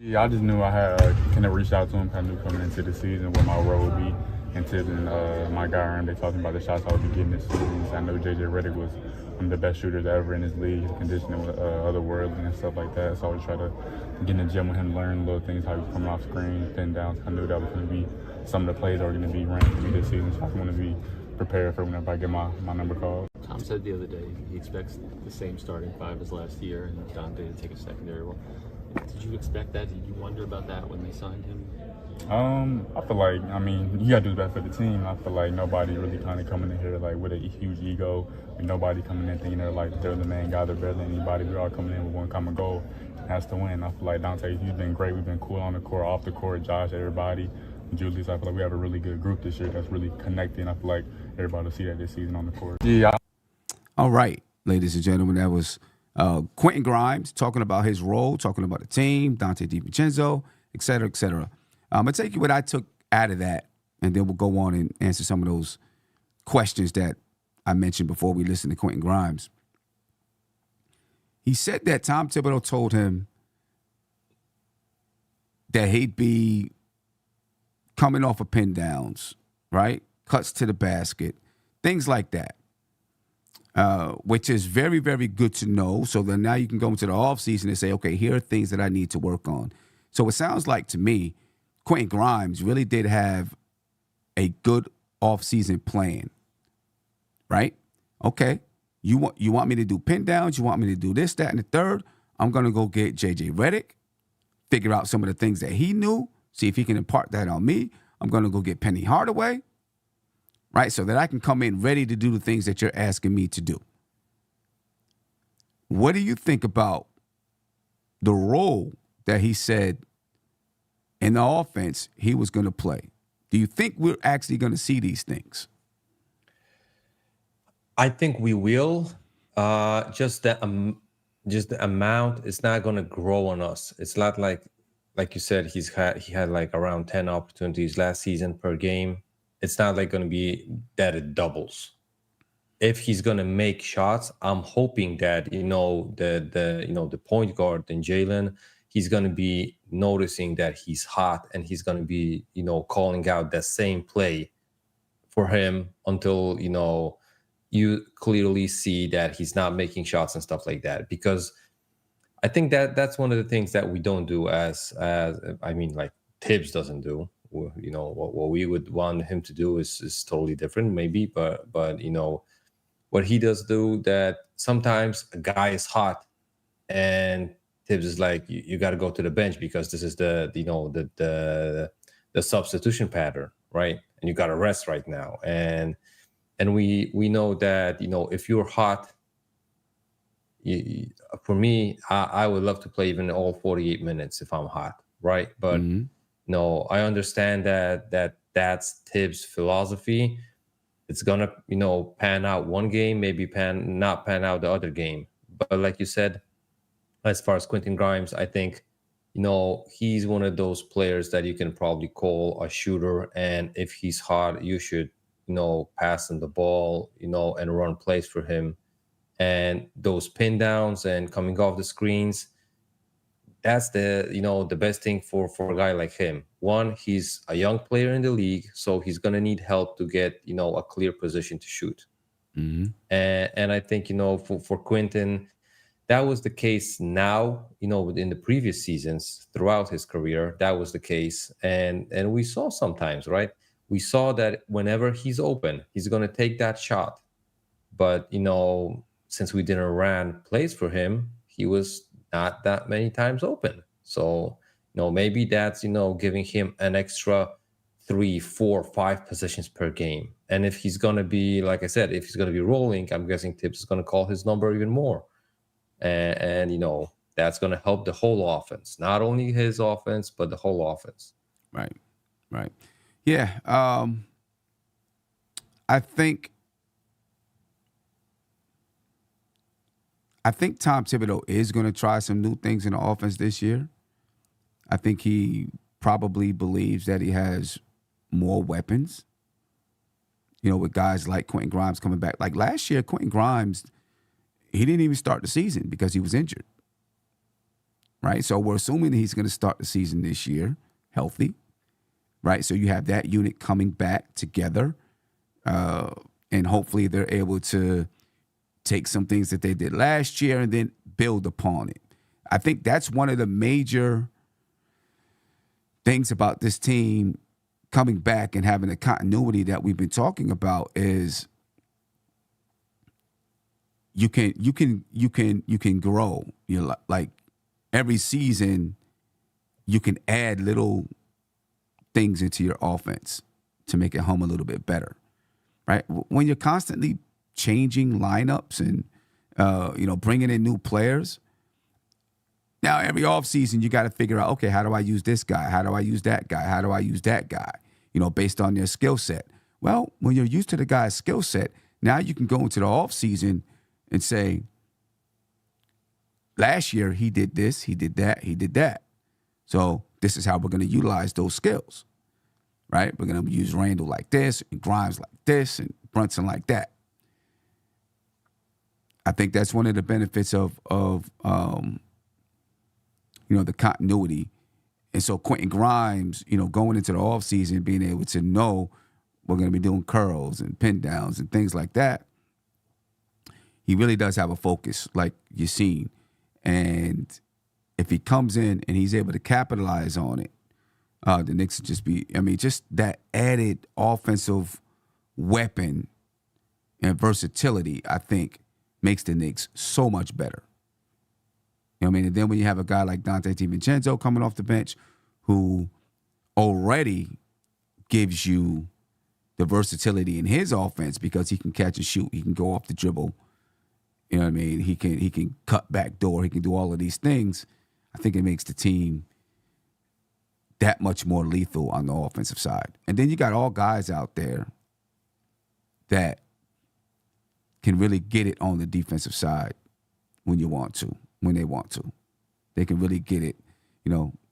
Yeah, I just knew I had kind of reached out to him. I knew coming into the season what my role would be. And Tibbs and my guy Aaron, they talking about the shots I would be getting this season. So I know JJ Redick was one of the best shooters ever in his league. His conditioning was otherworldly and stuff like that. So I would try to get in the gym with him, learn little things, how he's coming off screen, pin downs. I knew that was going to be some of the plays that were going to be ran for me this season. So I want to be prepared for whenever I get my number called. Tom said the other day he expects the same starting five as last year and Dante to take a secondary role. Did you expect that? Did you wonder about that when they signed him? I feel like, you got to do that for the team. I feel like nobody really kind of coming in here like with a huge ego. Nobody coming in thinking they're the main guy, they're better than anybody. We're all coming in with one common goal, and that's to win. I feel like Dante, he's been great. We've been cool on the court, off the court. Josh, everybody. Julius, I feel like we have a really good group this year that's really connecting. I feel like everybody will see that this season on the court. Yeah. All right, ladies and gentlemen, that was Quentin Grimes talking about his role, talking about the team, Dante DiVincenzo, et cetera, et cetera. I'm going to take you what I took out of that, and then we'll go on and answer some of those questions that I mentioned before we listen to Quentin Grimes. He said that Tom Thibodeau told him that he'd be coming off of pin downs, right? Cuts to the basket, things like that, which is very, very good to know. So then now you can go into the offseason and say, okay, here are things that I need to work on. So it sounds like to me, Quentin Grimes really did have a good offseason plan, right? Okay, you want me to do pin downs, you want me to do this, that, and the third. I'm going to go get JJ Redick, figure out some of the things that he knew, see if he can impart that on me. I'm going to go get Penny Hardaway, right, so that I can come in ready to do the things that you're asking me to do. What do you think about the role that he said in the offense he was going to play? Do you think we're actually going to see these things? I think we will. Just the amount is not going to grow on us. It's not like you said, he had like around 10 opportunities last season per game. It's not like going to be that it doubles. If he's going to make shots, I'm hoping that the point guard in Jalen, he's going to be noticing that he's hot, and he's going to be calling out that same play for him until you clearly see that he's not making shots and stuff like that. Because I think that's one of the things that we don't do as like Tibbs doesn't do. What we would want him to do is totally different, maybe, but what he does do, that sometimes a guy is hot and Tibbs is like, you got to go to the bench because this is the substitution pattern, right? And you got to rest right now. And we know that if you're hot, for me, I would love to play even all 48 minutes if I'm hot, right? But no, I understand that that's Tibbs' philosophy. it's gonna, pan out one game, maybe not pan out the other game. But like you said, as far as Quentin Grimes, I think, he's one of those players that you can probably call a shooter. And if he's hot, you should, pass him the ball, and run plays for him. And those pin downs and coming off the screens, that's the best thing for a guy like him. One, he's a young player in the league, so he's gonna need help to get a clear position to shoot. Mm-hmm. And I think for Quentin, that was the case now, in the previous seasons throughout his career, that was the case. And we saw sometimes, right? We saw that whenever he's open, he's going to take that shot. But, since we didn't run plays for him, he was not that many times open. So, maybe that's, giving him an extra 3, 4, 5 possessions per game. And if he's going to be, like I said, if he's going to be rolling, I'm guessing Tibbs is going to call his number even more. And that's going to help the whole offense, not only his offense, but the whole offense. Right. Yeah. I think Tom Thibodeau is going to try some new things in the offense this year. I think he probably believes that he has more weapons, with guys like Quentin Grimes coming back. Like last year, Quentin Grimes, he didn't even start the season because he was injured, right? So we're assuming that he's going to start the season this year healthy, right? So you have that unit coming back together, and hopefully they're able to take some things that they did last year and then build upon it. I think that's one of the major things about this team coming back and having the continuity that we've been talking about is you can grow. Like every season, you can add little things into your offense to make it home a little bit better, right? When you're constantly changing lineups and bringing in new players. Now every offseason you got to figure out, okay, how do I use this guy? How do I use that guy? How do I use that guy? Based on their skill set. Well, when you're used to the guy's skill set, now you can go into the offseason and say, last year he did this, he did that, he did that. So this is how we're going to utilize those skills, right? We're going to use Randle like this and Grimes like this and Brunson like that. I think that's one of the benefits of the continuity. And so Quentin Grimes, going into the offseason, being able to know we're going to be doing curls and pin downs and things like that, he really does have a focus, like you've seen. And if he comes in and he's able to capitalize on it, the Knicks would just be, just that added offensive weapon and versatility, I think, makes the Knicks so much better. And then when you have a guy like Dante DiVincenzo coming off the bench who already gives you the versatility in his offense because he can catch and shoot, he can go off the dribble, he can cut back door, he can do all of these things. I think it makes the team that much more lethal on the offensive side. And then you got all guys out there that can really get it on the defensive side when they want to. They can really get it.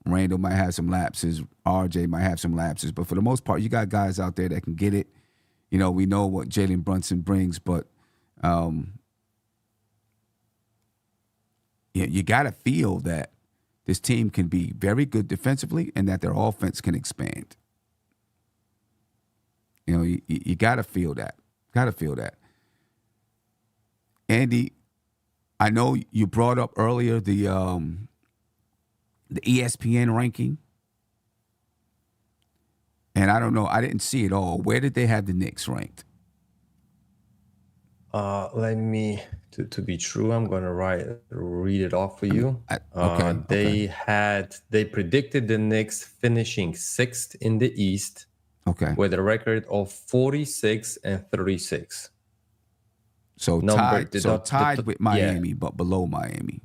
Randle might have some lapses, RJ might have some lapses, but for the most part, you got guys out there that can get it. We know what Jalen Brunson brings, but you got to feel that this team can be very good defensively and that their offense can expand. You got to feel that. Andy, I know you brought up earlier the ESPN ranking. And I don't know, I didn't see it all. Where did they have the Knicks ranked? Let me, to be true, I'm going to read it off for you. Okay. They predicted the Knicks finishing 6th in the East. Okay. With a record of 46-36. So tied with Miami, but below Miami.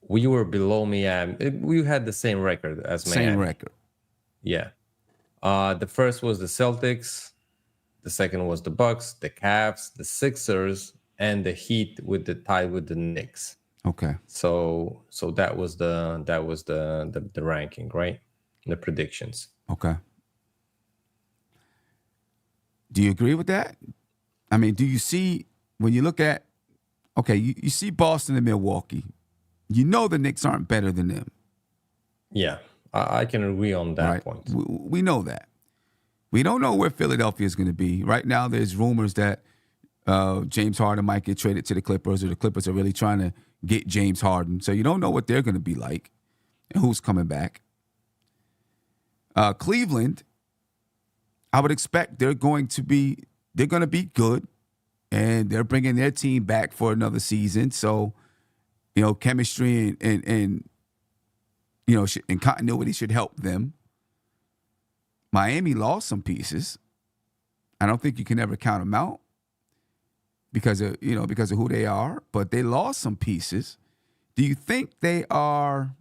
We were below Miami. We had the same record as Miami. Same record. Yeah. The first was the Celtics. The second was the Bucks, the Cavs, the Sixers, and the Heat with the tie with the Knicks. Okay. So that was the ranking, right? The predictions. Okay. Do you agree with that? I mean, do you see when you look at you see Boston and Milwaukee, you know the Knicks aren't better than them. Yeah, I can agree on that Right? point. We know that. We don't know where Philadelphia is going to be. Right now, there's rumors that James Harden might get traded to the Clippers, or the Clippers are really trying to get James Harden. So you don't know what they're going to be like and who's coming back. Cleveland, I would expect they're going to be good, and they're bringing their team back for another season. So, chemistry and and continuity should help them. Miami lost some pieces. I don't think you can ever count them out because of who they are, but they lost some pieces. Do you think they are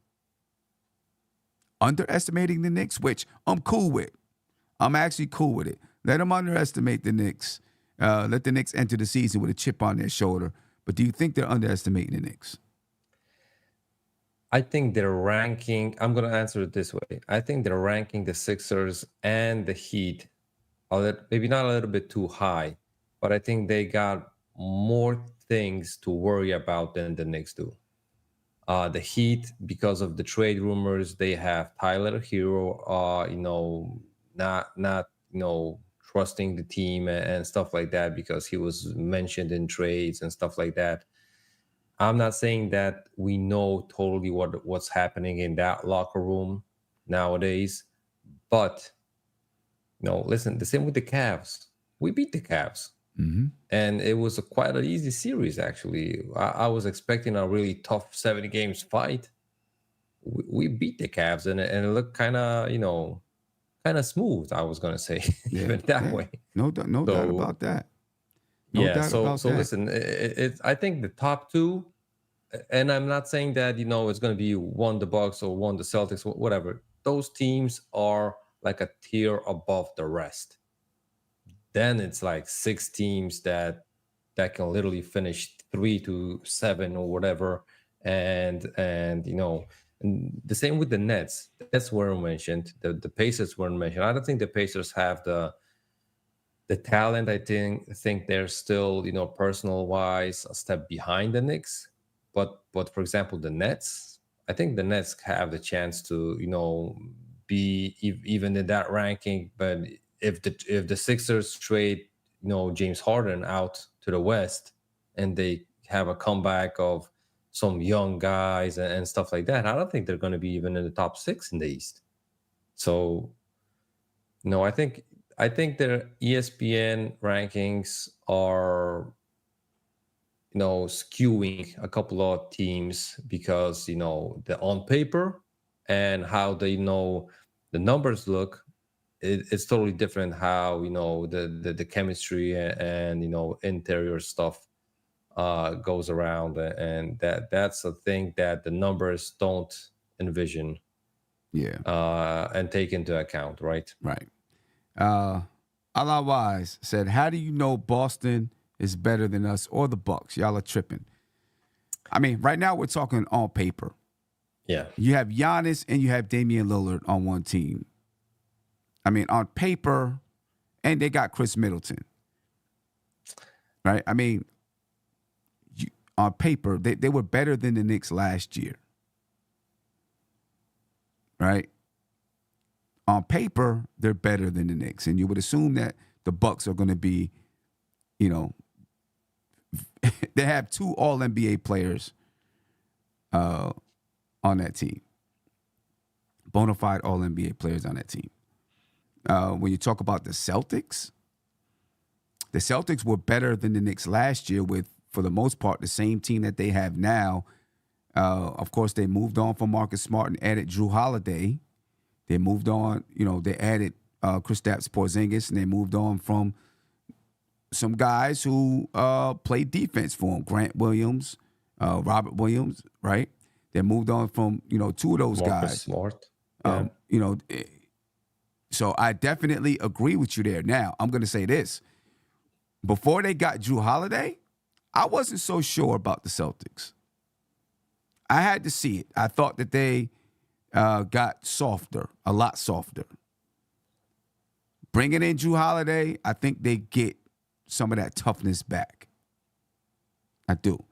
underestimating the Knicks? Which I'm cool with. I'm actually cool with it. Let them underestimate the Knicks. Let the Knicks enter the season with a chip on their shoulder. But do you think they're underestimating the Knicks? I think they're ranking. I'm going to answer it this way. I think they're ranking the Sixers and the Heat maybe not a little bit too high, but I think they got more things to worry about than the Knicks do. The Heat, because of the trade rumors, they have Tyler Hero, not trusting the team and stuff like that because he was mentioned in trades and stuff like that. I'm not saying that we know totally what's happening in that locker room nowadays, but listen, the same with the Cavs. We beat the Cavs. Mm-hmm. And it was quite an easy series, actually. I was expecting a really tough 70 games fight. We beat the Cavs, and it looked kind of smooth, I was going to say, even that way. No doubt about that. Listen, I think the top two, and I'm not saying that, it's going to be one the Bucks or one the Celtics, whatever. Those teams are like a tier above the rest. Then it's like 6 teams that can literally finish 3-7 or whatever, and the same with the Nets. That's where I mentioned the Pacers weren't mentioned. I don't think the Pacers have the talent. I think they're still personal wise a step behind the Knicks. But for example, the Nets, I think the Nets have the chance to be even in that ranking. But if the Sixers trade James Harden out to the West and they have a comeback of some young guys and stuff like that, I don't think they're going to be even in the top 6 in the East. So I think their ESPN rankings are skewing a couple of teams because the on paper and how the numbers look, it's totally different how the chemistry and interior stuff goes around, and that's a thing that the numbers don't envision and take into account, right? Allah Wise said, how do you know Boston is better than us or the Bucks? Y'all are tripping. I mean, right now we're talking on paper. Yeah. You have Giannis and you have Damian Lillard on one team. I mean, on paper, and they got Chris Middleton. Right? I mean, on paper, they were better than the Knicks last year. Right? On paper, they're better than the Knicks. And you would assume that the Bucks are going to be, they have 2 All-NBA players on that team. Bona fide All-NBA players on that team. When you talk about the Celtics were better than the Knicks last year with, for the most part, the same team that they have now. Of course, they moved on from Marcus Smart and added Drew Holiday. They moved on, they added Kristaps Porzingis, and they moved on from some guys who played defense for him. Grant Williams, Robert Williams, right? They moved on from, 2 of those Marcus guys. Smart. Yeah. So I definitely agree with you there. Now, I'm going to say this. Before they got Drew Holiday, I wasn't so sure about the Celtics. I had to see it. I thought that they got softer, a lot softer. Bringing in Drew Holiday, I think they get some of that toughness back. I do.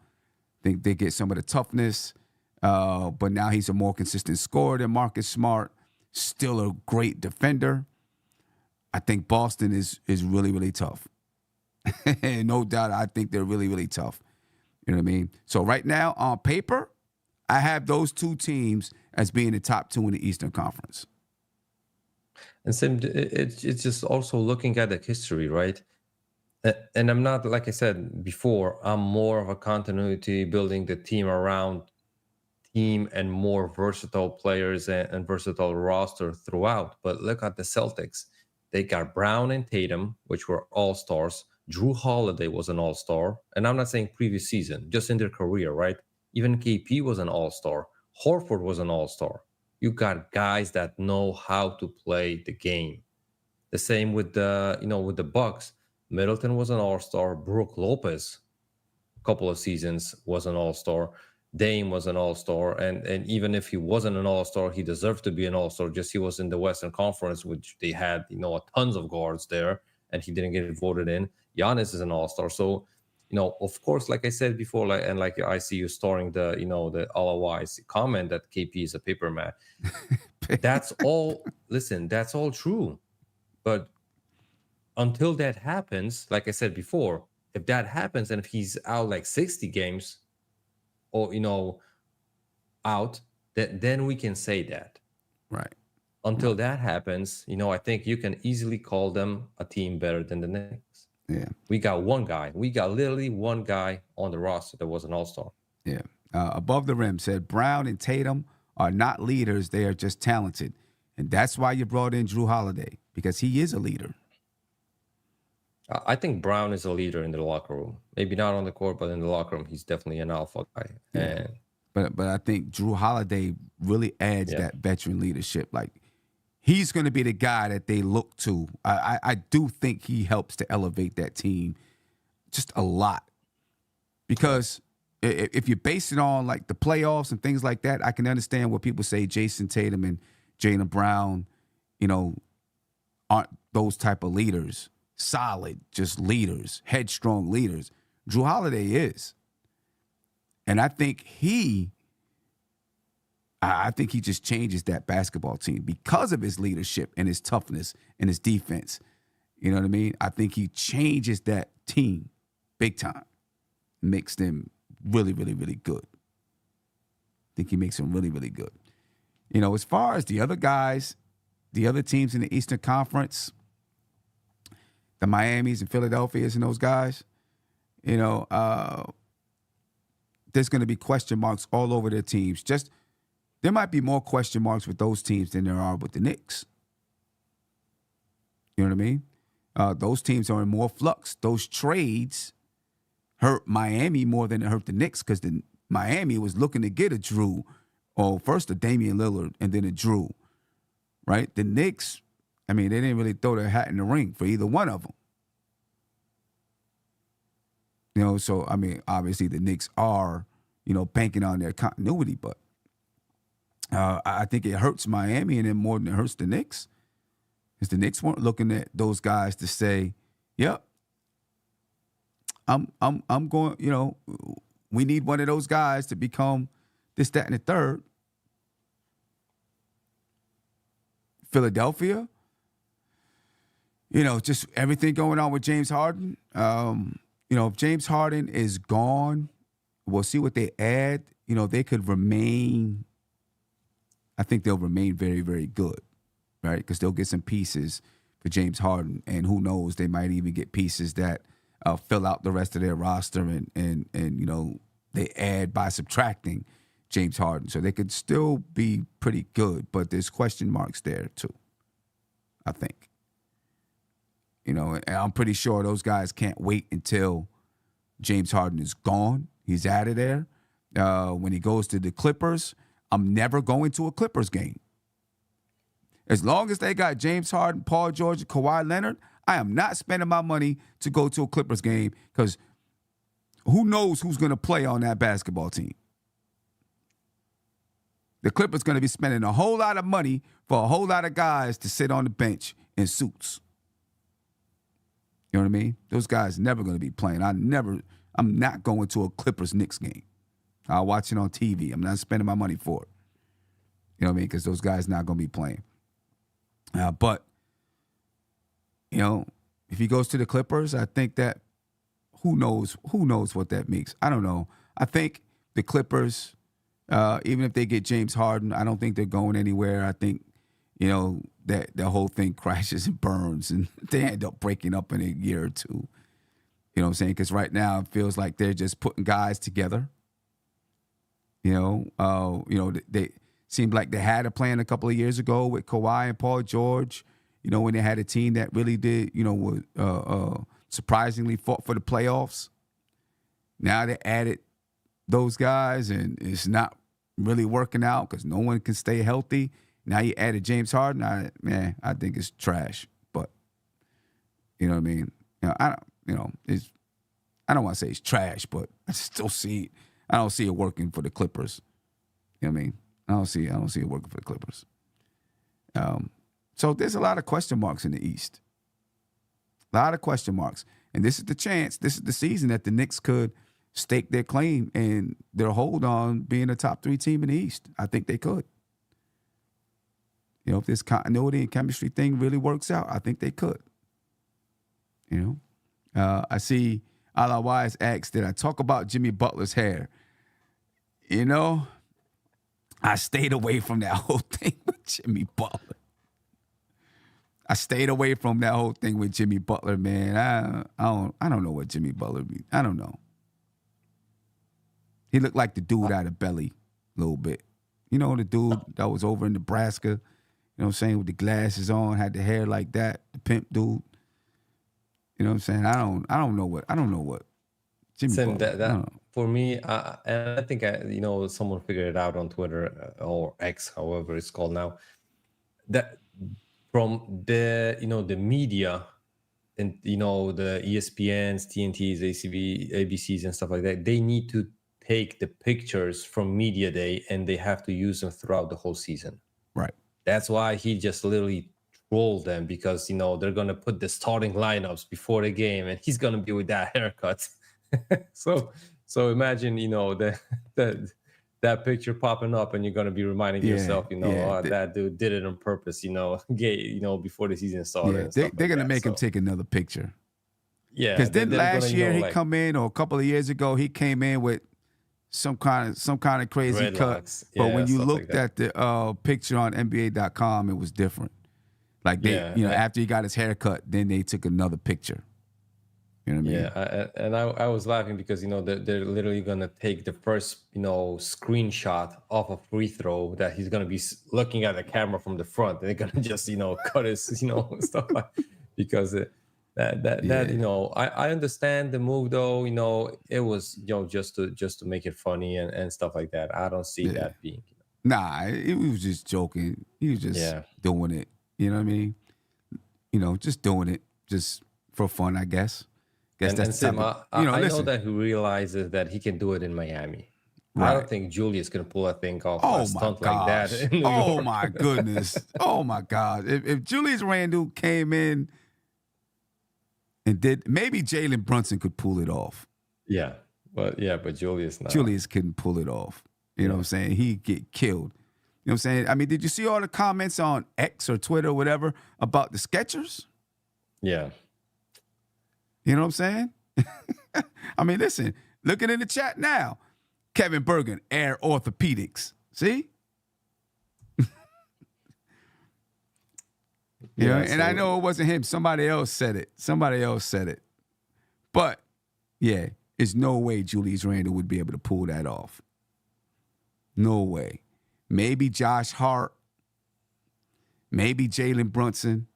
Think they get some of the toughness, but now he's a more consistent scorer than Marcus Smart. Still a great defender. I think Boston is really, really tough. No doubt, I think they're really, really tough. You know what I mean? So right now, on paper, I have those two teams as being the top two in the Eastern Conference. And Sim, it's just also looking at the history, right? And I'm not, like I said before, I'm more of a continuity, building the team around team and more versatile players and versatile roster throughout. But look at the Celtics. They got Brown and Tatum, which were all-stars. Drew Holiday was an all-star. And I'm not saying previous season, just in their career, right? Even KP was an all-star. Horford was an all-star. You got guys that know how to play the game. The same with the Bucks. Middleton was an all-star. Brook Lopez, a couple of seasons, was an all-star. Dame was an all-star. And even if he wasn't an all-star, he deserved to be an all-star. Just he was in the Western Conference, which they had, tons of guards there, and he didn't get voted in. Giannis is an all-star. So, of course, like I said before, like I see you storing the LOI's comment that KP is a paper man. That's all. Listen, that's all true. But until that happens, like I said before, if that happens and if he's out like 60 games or, out, then we can say that. Right. Until that happens, I think you can easily call them a team better than the Knicks. Yeah. We got one guy. We got literally one guy on the roster that was an all-star. Yeah. Above the Rim said, Brown and Tatum are not leaders. They are just talented. And that's why you brought in Drew Holiday, because he is a leader. I think Brown is a leader in the locker room. Maybe not on the court, but in the locker room, he's definitely an alpha guy. Yeah. But I think Drew Holiday really adds that veteran leadership. Like, he's going to be the guy that they look to. I do think he helps to elevate that team just a lot. Because if you base it on, like, the playoffs and things like that, I can understand what people say Jason Tatum and Jaylen Brown, aren't those type of leaders. Solid, just leaders, headstrong leaders. Drew Holiday is. And I think he just changes that basketball team because of his leadership and his toughness and his defense. You know what I mean? I think he changes that team big time. Makes them really, really, really good. I think he makes them really, really good. As far as the other guys, the other teams in the Eastern Conference, the Miamis and Philadelphias and those guys, there's going to be question marks all over their teams. There might be more question marks with those teams than there are with the Knicks. You know what I mean? Those teams are in more flux. Those trades hurt Miami more than it hurt the Knicks, because Miami was looking to get a Drew, or first a Damian Lillard and then a Drew, right? The Knicks, they didn't really throw their hat in the ring for either one of them. So, obviously the Knicks are, banking on their continuity, but I think it hurts Miami and then more than it hurts the Knicks. Because the Knicks weren't looking at those guys to say, yep, I'm going, we need one of those guys to become this, that, and the third. Philadelphia, just everything going on with James Harden. If James Harden is gone, we'll see what they add. They could remain. I think they'll remain very, very good, right? Because they'll get some pieces for James Harden, and who knows, they might even get pieces that fill out the rest of their roster, and they add by subtracting James Harden. So they could still be pretty good, but there's question marks there too, I think. And I'm pretty sure those guys can't wait until James Harden is gone. He's out of there. When he goes to the Clippers, I'm never going to a Clippers game. As long as they got James Harden, Paul George, and Kawhi Leonard, I am not spending my money to go to a Clippers game because who knows who's going to play on that basketball team. The Clippers going to be spending a whole lot of money for a whole lot of guys to sit on the bench in suits. You know what I mean? Those guys never going to be playing. I'm not going to a Clippers-Knicks game. I'll watch it on TV. I'm not spending my money for it. You know what I mean? Because those guys not going to be playing. But, you know, if he goes to the Clippers, I think that who knows what that makes. I don't know. I think the Clippers, even if they get James Harden, I don't think they're going anywhere. I think, you know, that the whole thing crashes and burns and they end up breaking up in a year or two. You know what I'm saying? Because right now it feels like they're just putting guys together. You know, they seemed like they had a plan a couple of years ago with Kawhi and Paul George. You know, when they had a team that really did, you know, was surprisingly fought for the playoffs. Now they added those guys, and it's not really working out because no one can stay healthy. Now you added James Harden. I think it's trash. But you know what I mean? You know, I don't want to say it's trash, but I still see it. I don't see it working for the Clippers. You know what I mean? I don't see it working for the Clippers. So there's a lot of question marks in the East. A lot of question marks. And this is the chance, this is the season that the Knicks could stake their claim and their hold on being a top 3 team in the East. I think they could. You know, if this continuity and chemistry thing really works out, I think they could. You know? I see Ala Wise asks, did I talk about Jimmy Butler's hair? You know, I stayed away from that whole thing with Jimmy Butler. I stayed away from that whole thing with Jimmy Butler, man. I don't know what Jimmy Butler means. I don't know. He looked like the dude out of Belly a little bit. You know, the dude that was over in Nebraska, you know what I'm saying, with the glasses on, had the hair like that, the pimp dude. You know what I'm saying? I don't know what Jimmy Butler. That for me, and I think someone figured it out on Twitter or X, however it's called now. That from the media and the ESPNs, TNTs, ABCs and stuff like that, they need to take the pictures from media day and they have to use them throughout the whole season. Right. That's why he just literally trolled them because they're gonna put the starting lineups before the game and he's gonna be with that haircut. so imagine that picture popping up and you're gonna be reminding yourself, that dude did it on purpose, before the season started. Yeah, they're gonna make him take another picture. Yeah, because then last year he come in, or a couple of years ago he came in with some kind of crazy cut. Locks. But when you looked at the picture on NBA.com, it was different. Like after he got his haircut, then they took another picture. You know what I mean? Yeah, and I was laughing because they're literally gonna take the first screenshot off a free throw that he's gonna be looking at the camera from the front. And they're gonna just cut his stuff like, because I understand the move though. It was just to make it funny and stuff like that. I don't see that being. Nah, he was just joking. He was just doing it. You know what I mean? Just doing it just for fun, I guess. And Sim, I know that he realizes that he can do it in Miami. Right. I don't think Julius can pull a thing off a stunt like that in New York. My goodness. Oh my God. If Julius Randle came in and did, maybe Jalen Brunson could pull it off. Yeah, but Julius not. Julius couldn't pull it off. You know what I'm saying? He'd get killed. You know what I'm saying? I mean, did you see all the comments on X or Twitter or whatever about the Skechers? Yeah. You know what I'm saying? I mean, listen, looking in the chat now. Kevin Bergen, Air Orthopedics. See? And I know it wasn't him. Somebody else said it. But, yeah, there's no way Julius Randle would be able to pull that off. No way. Maybe Josh Hart. Maybe Jalen Brunson.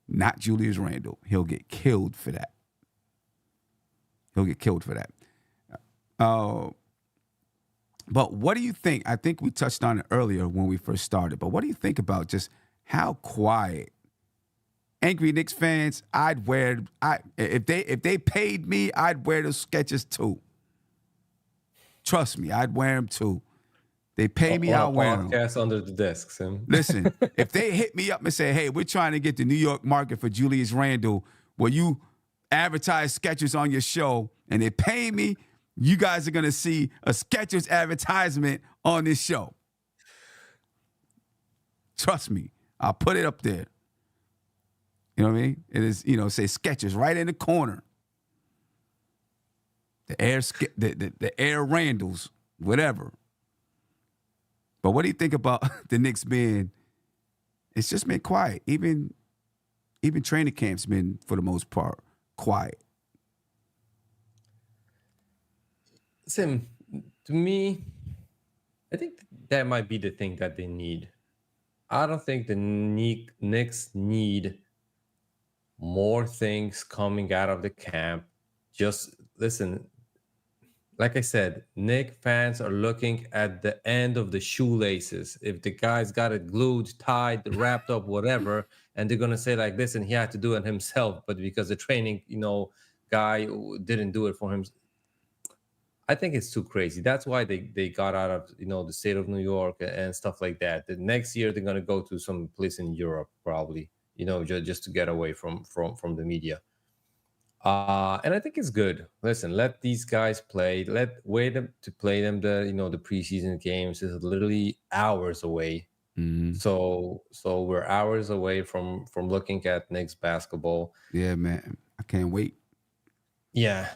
Not Julius Randle. He'll get killed for that. But what do you think? I think we touched on it earlier when we first started. But what do you think about just how quiet. Angry Knicks fans, if they paid me, I'd wear those Skechers too. Trust me, I'd wear them too. They pay me, On I'll a wear them. podcast under the desk, Sim. Listen, if they hit me up and say, hey, we're trying to get the New York market for Julius Randle, will you advertise Skechers on your show? And they pay me, you guys are going to see a Skechers advertisement on this show. Trust me, I'll put it up there. You know what I mean? It is, say Skechers right in the corner. The Air Randalls, whatever. But what do you think about the Knicks being? It's just been quiet. Even training camp's been, for the most part, quiet. Sim, to me, I think that might be the thing that they need. I don't think the Knicks need more things coming out of the camp. Just listen, like I said, Knicks fans are looking at the end of the shoelaces. If the guy's got it glued, tied, wrapped up, whatever, and they're gonna say like this, and he had to do it himself, but because the training, guy didn't do it for him. I think it's too crazy. That's why they got out of the state of New York and stuff like that. The next year they're gonna go to some place in Europe probably, just to get away from the media. And I think it's good. Listen, let these guys play. Wait them to play them. The preseason games is literally hours away. Mm-hmm. So we're hours away from looking at Knicks basketball. Yeah, man, I can't wait. Yeah.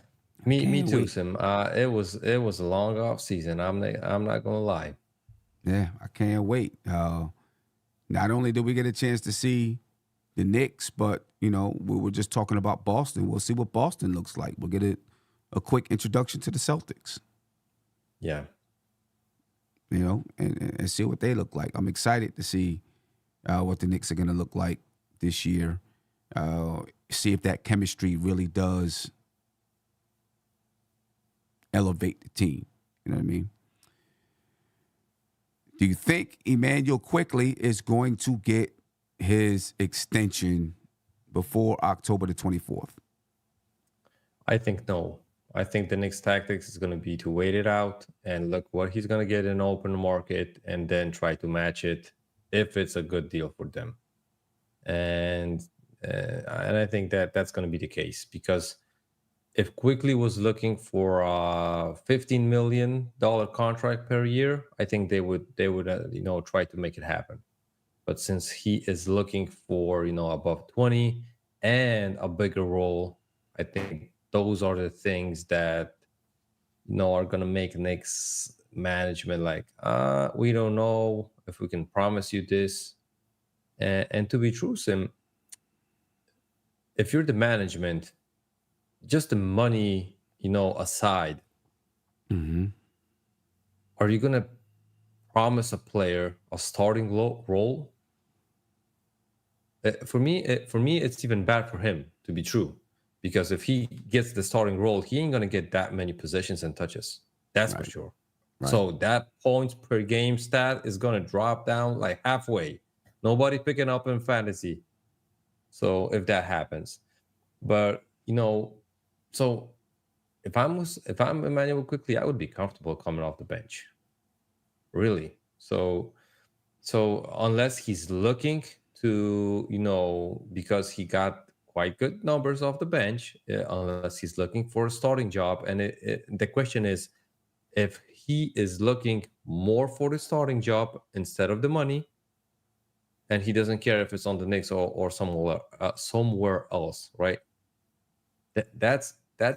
Me too, wait. Sim. It was a long off season. I'm not gonna lie. Yeah, I can't wait. Not only did we get a chance to see the Knicks, but we were just talking about Boston. We'll see what Boston looks like. We'll get a quick introduction to the Celtics. Yeah. And see what they look like. I'm excited to see what the Knicks are going to look like this year. See if that chemistry really does elevate the team. You know what I mean? Do you think Emmanuel Quickley is going to get his extension before October the 24th? I think no. I think the Knicks tactics is going to be to wait it out and look what he's going to get in open market and then try to match it if it's a good deal for them. And I think that's going to be the case, because if Quickley was looking for a $15 million contract per year, I think they would try to make it happen. But since he is looking for above 20 and a bigger role, I think those are the things that are going to make Knicks management like, we don't know if we can promise you this. And to be true, Sim, if you're the management, just the money, aside, Mm-hmm. are you going to promise a player a starting role? For me, it's even bad for him, to be true, because if he gets the starting role, he ain't going to get that many possessions and touches. That's Right. for sure. Right. So that points per game stat is going to drop down like halfway. Nobody picking up in fantasy. So if that happens, but so if I'm Emmanuel Quickley, I would be comfortable coming off the bench. Really. So unless he's looking to, because he got quite good numbers off the bench, unless he's looking for a starting job. And the question is, if he is looking more for the starting job instead of the money, and he doesn't care if it's on the Knicks or somewhere else, right? That's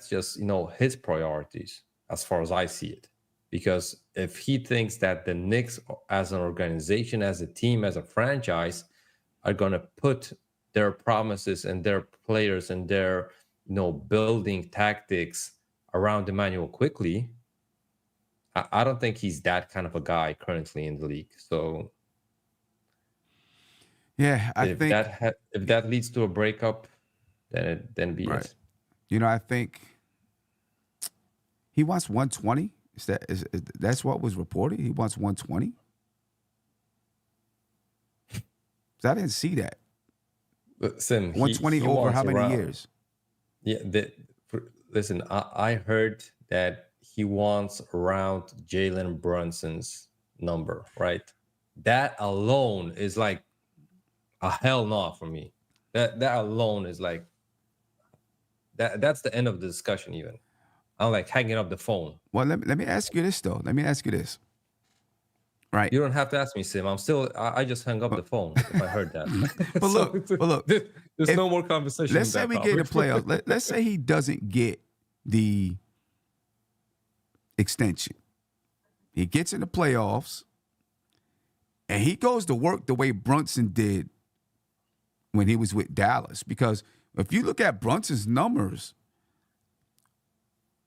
just his priorities as far as I see it. Because if he thinks that the Knicks as an organization, as a team, as a franchise are going to put their promises and their players and their building tactics around Emmanuel Quickley, I don't think he's that kind of a guy currently in the league. So Yeah, if that leads to a breakup, then be right. it. I think he wants 120. That's what was reported? He wants 120? Is I didn't see that. But Sim, 120 he over wants how many around. years? Yeah, listen, I heard that he wants around Jalen Brunson's number, right? That alone is like a hell no for me. That alone is like that's the end of the discussion. Even I'm like hanging up the phone. Well, let me ask you this though. Let me ask you this. Right. You don't have to ask me, Sim. I just hung up the phone if I heard that. But So look, there's if- no more conversation. let's in say that we get in the topic. playoffs. Let's say he doesn't get the extension. He gets in the playoffs and he goes to work the way Brunson did when he was with Dallas. Because if you look at Brunson's numbers,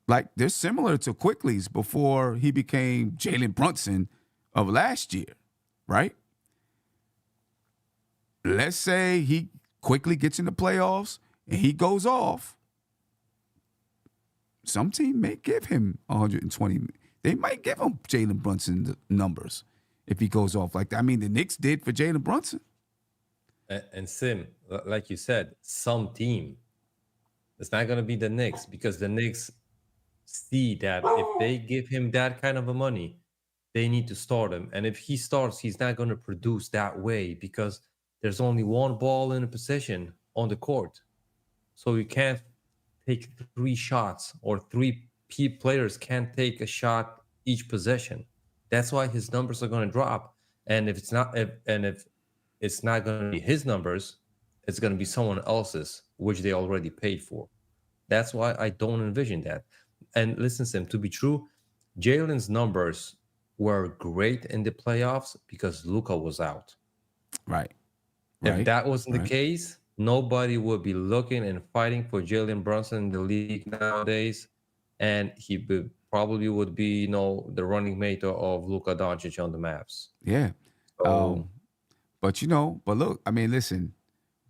like they're similar to Quickly's before he became Jalen Brunson of last year, right? Let's say he quickly gets in the playoffs and he goes off. Some team may give him 120. They might give him Jalen Brunson the numbers if he goes off like that. I mean, the Knicks did for Jalen Brunson. And Sim, like you said, some team. It's not going to be the Knicks because the Knicks see that if they give him that kind of a money, they need to start him. And if he starts, he's not going to produce that way because there's only one ball in a possession on the court. So you can't take 3 shots or 3 players can't take a shot each possession. That's why his numbers are going to drop. And if it's not going to be his numbers, it's going to be someone else's, which they already paid for. That's why I don't envision that. And listen, Sim, to be true, Jalen's numbers were great in the playoffs because Luka was out. Right. If that wasn't the case, nobody would be looking and fighting for Jalen Brunson in the league nowadays. And he probably would be, the running mate of Luka Doncic on the Mavs. Yeah. So, But look, I mean, listen,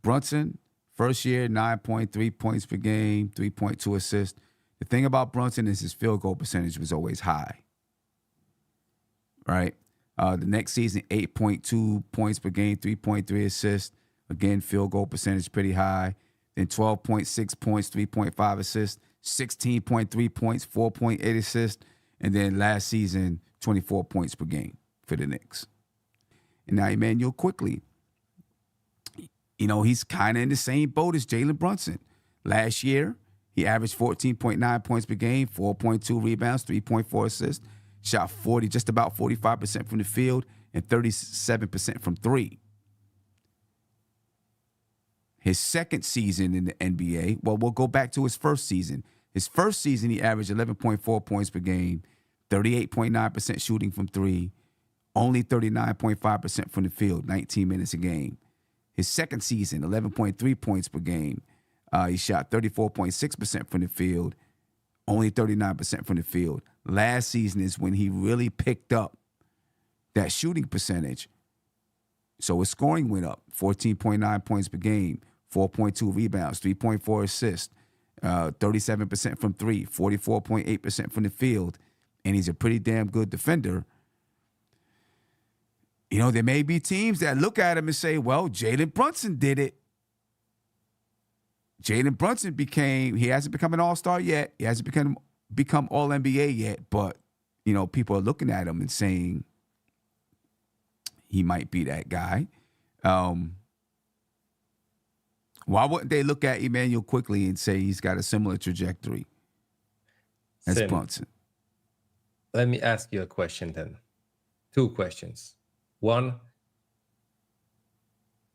Brunson, first year, 9.3 points per game, 3.2 assists. The thing about Brunson is his field goal percentage was always high. Right? The next season, 8.2 points per game, 3.3 assists. Again, field goal percentage pretty high. Then 12.6 points, 3.5 assists, 16.3 points, 4.8 assists. And then last season, 24 points per game for the Knicks. And now Emmanuel Quickly, he's kind of in the same boat as Jalen Brunson. Last year, he averaged 14.9 points per game, 4.2 rebounds, 3.4 assists, shot just about 45% from the field and 37% from three. His second season in the NBA, well, we'll go back to his first season. His first season, he averaged 11.4 points per game, 38.9% shooting from three, only 39.5% from the field, 19 minutes a game. His second season, 11.3 points per game. He shot 34.6% from the field, only 39% from the field. Last season is when he really picked up that shooting percentage. So his scoring went up, 14.9 points per game, 4.2 rebounds, 3.4 assists, 37% from three, 44.8% from the field, and he's a pretty damn good defender. There may be teams that look at him and say, well, Jalen Brunson did it. Jalen Brunson he hasn't become an all-star yet. He hasn't become all-NBA yet, but, people are looking at him and saying he might be that guy. Why wouldn't they look at Emmanuel Quickly and say he's got a similar trajectory as Brunson? Let me ask you a question then. 2 questions. One,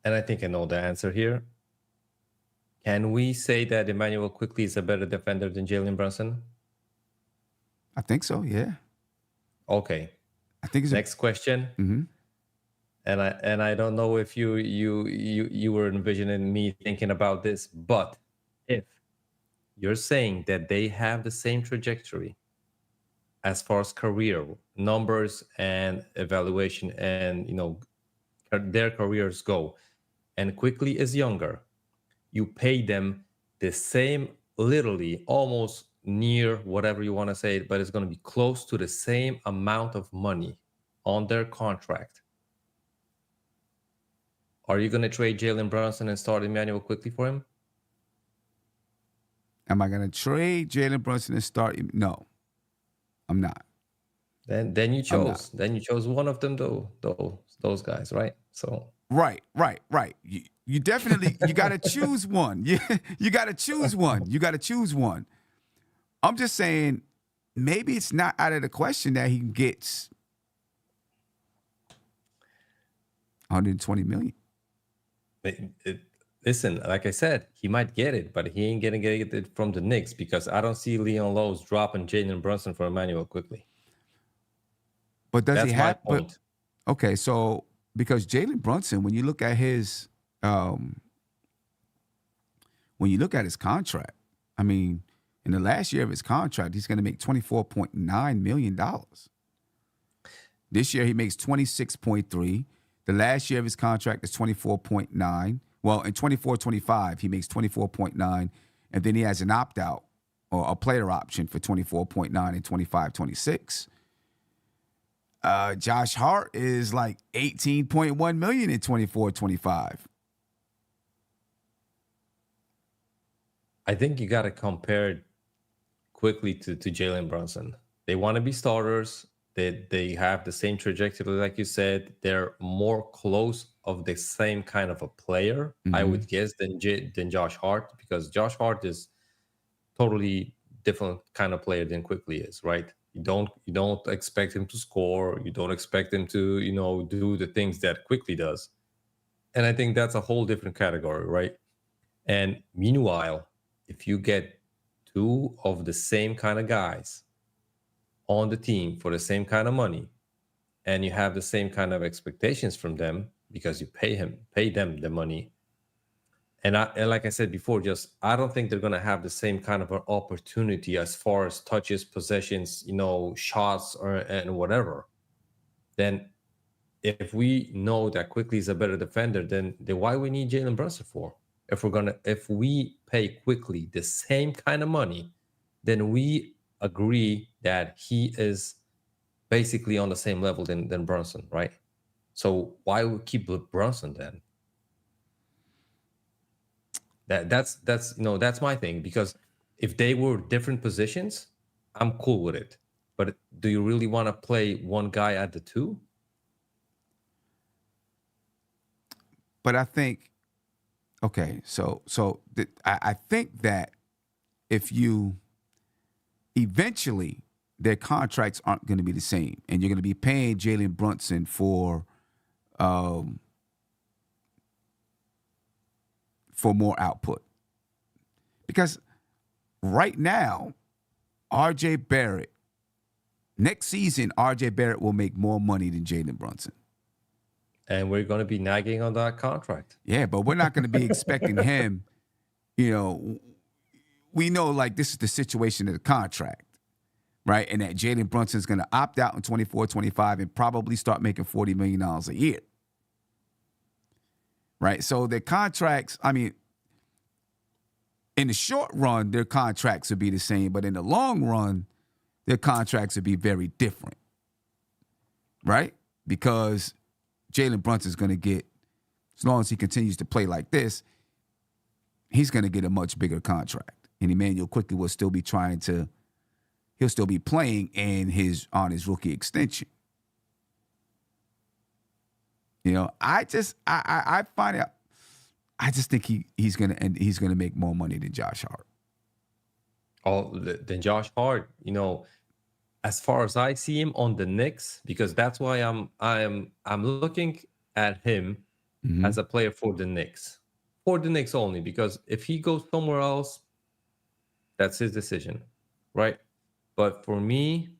and I think I know the answer here. Can we say that Emmanuel Quickly is a better defender than Jalen Brunson? I think so, yeah. Okay. I think next question. Mm-hmm. And I don't know if you were envisioning me thinking about this, but if you're saying that they have the same trajectory as far as career numbers and evaluation and their careers go, and Quickly is younger, you pay them the same, literally almost near whatever you want to say, but it's going to be close to the same amount of money on their contract. Are you going to trade Jalen Brunson and start Emmanuel quickly for him? Am I going to trade Jalen Brunson and start? No, I'm not. Then you I'm not. chose. Then you chose one of them, those guys, right? So Right. You definitely you got to choose one. You got to choose one. You got to choose one. I'm just saying, maybe it's not out of the question that he gets 120 million. Listen, like I said, he might get it, but he ain't gonna get it from the Knicks because I don't see Leon Lowe's dropping Jalen Brunson for Emmanuel quickly. But does That's he my have? point. But okay, so because Jalen Brunson, when you look at his contract, I mean, in the last year of his contract, he's going to make $24.9 million. This year he makes 26.3. The last year of his contract is 24.9. Well, in 24-25, he makes 24.9, and then he has an opt-out or a player option for 24.9 and 25-26. Josh Hart is like 18.1 million in 24-25. I think you got to compare it quickly to Jalen Brunson. They want to be starters. They have the same trajectory, like you said. They're more close of the same kind of a player, I would guess, than Josh Hart, because Josh Hart is totally different kind of player than Quickly is, right? You don't expect him to score. You don't expect him to, do the things that Quickly does. And I think that's a whole different category, right? And meanwhile, if you get two of the same kind of guys on the team for the same kind of money, and you have the same kind of expectations from them because you pay them the money. And like I said before, I don't think they're gonna have the same kind of an opportunity as far as touches, possessions, shots, and whatever. Then, if we know that Quickly is a better defender, then why we need Jalen Brunson for? If we pay Quickly the same kind of money, then we agree that he is basically on the same level than Brunson, right? So why would keep Brunson then? That's my thing, because if they were different positions, I'm cool with it. But do you really want to play one guy at the two? But I think, okay, I think that if you eventually their contracts aren't going to be the same, and you're going to be paying Jalen Brunson for more output, because right now, R.J. Barrett, next season, R.J. Barrett will make more money than Jalen Brunson. And we're going to be nagging on that contract. Yeah, but we're not going to be expecting him, we know like this is the situation of the contract, right? And that Jalen Brunson's going to opt out in 24-25 and probably start making $40 million a year. Right? So their contracts, I mean, in the short run, their contracts would be the same, but in the long run, their contracts would be very different. Right? Because Jalen Brunson's going to get, as long as he continues to play like this, he's going to get a much bigger contract. And Emmanuel Quickly will still be he'll still be playing on his rookie extension. I find out. I just think he's gonna make more money than Josh Hart. Oh, than Josh Hart, as far as I see him on the Knicks, because that's why I'm looking at him as a player for the Knicks only, because if he goes somewhere else, that's his decision, right? But for me,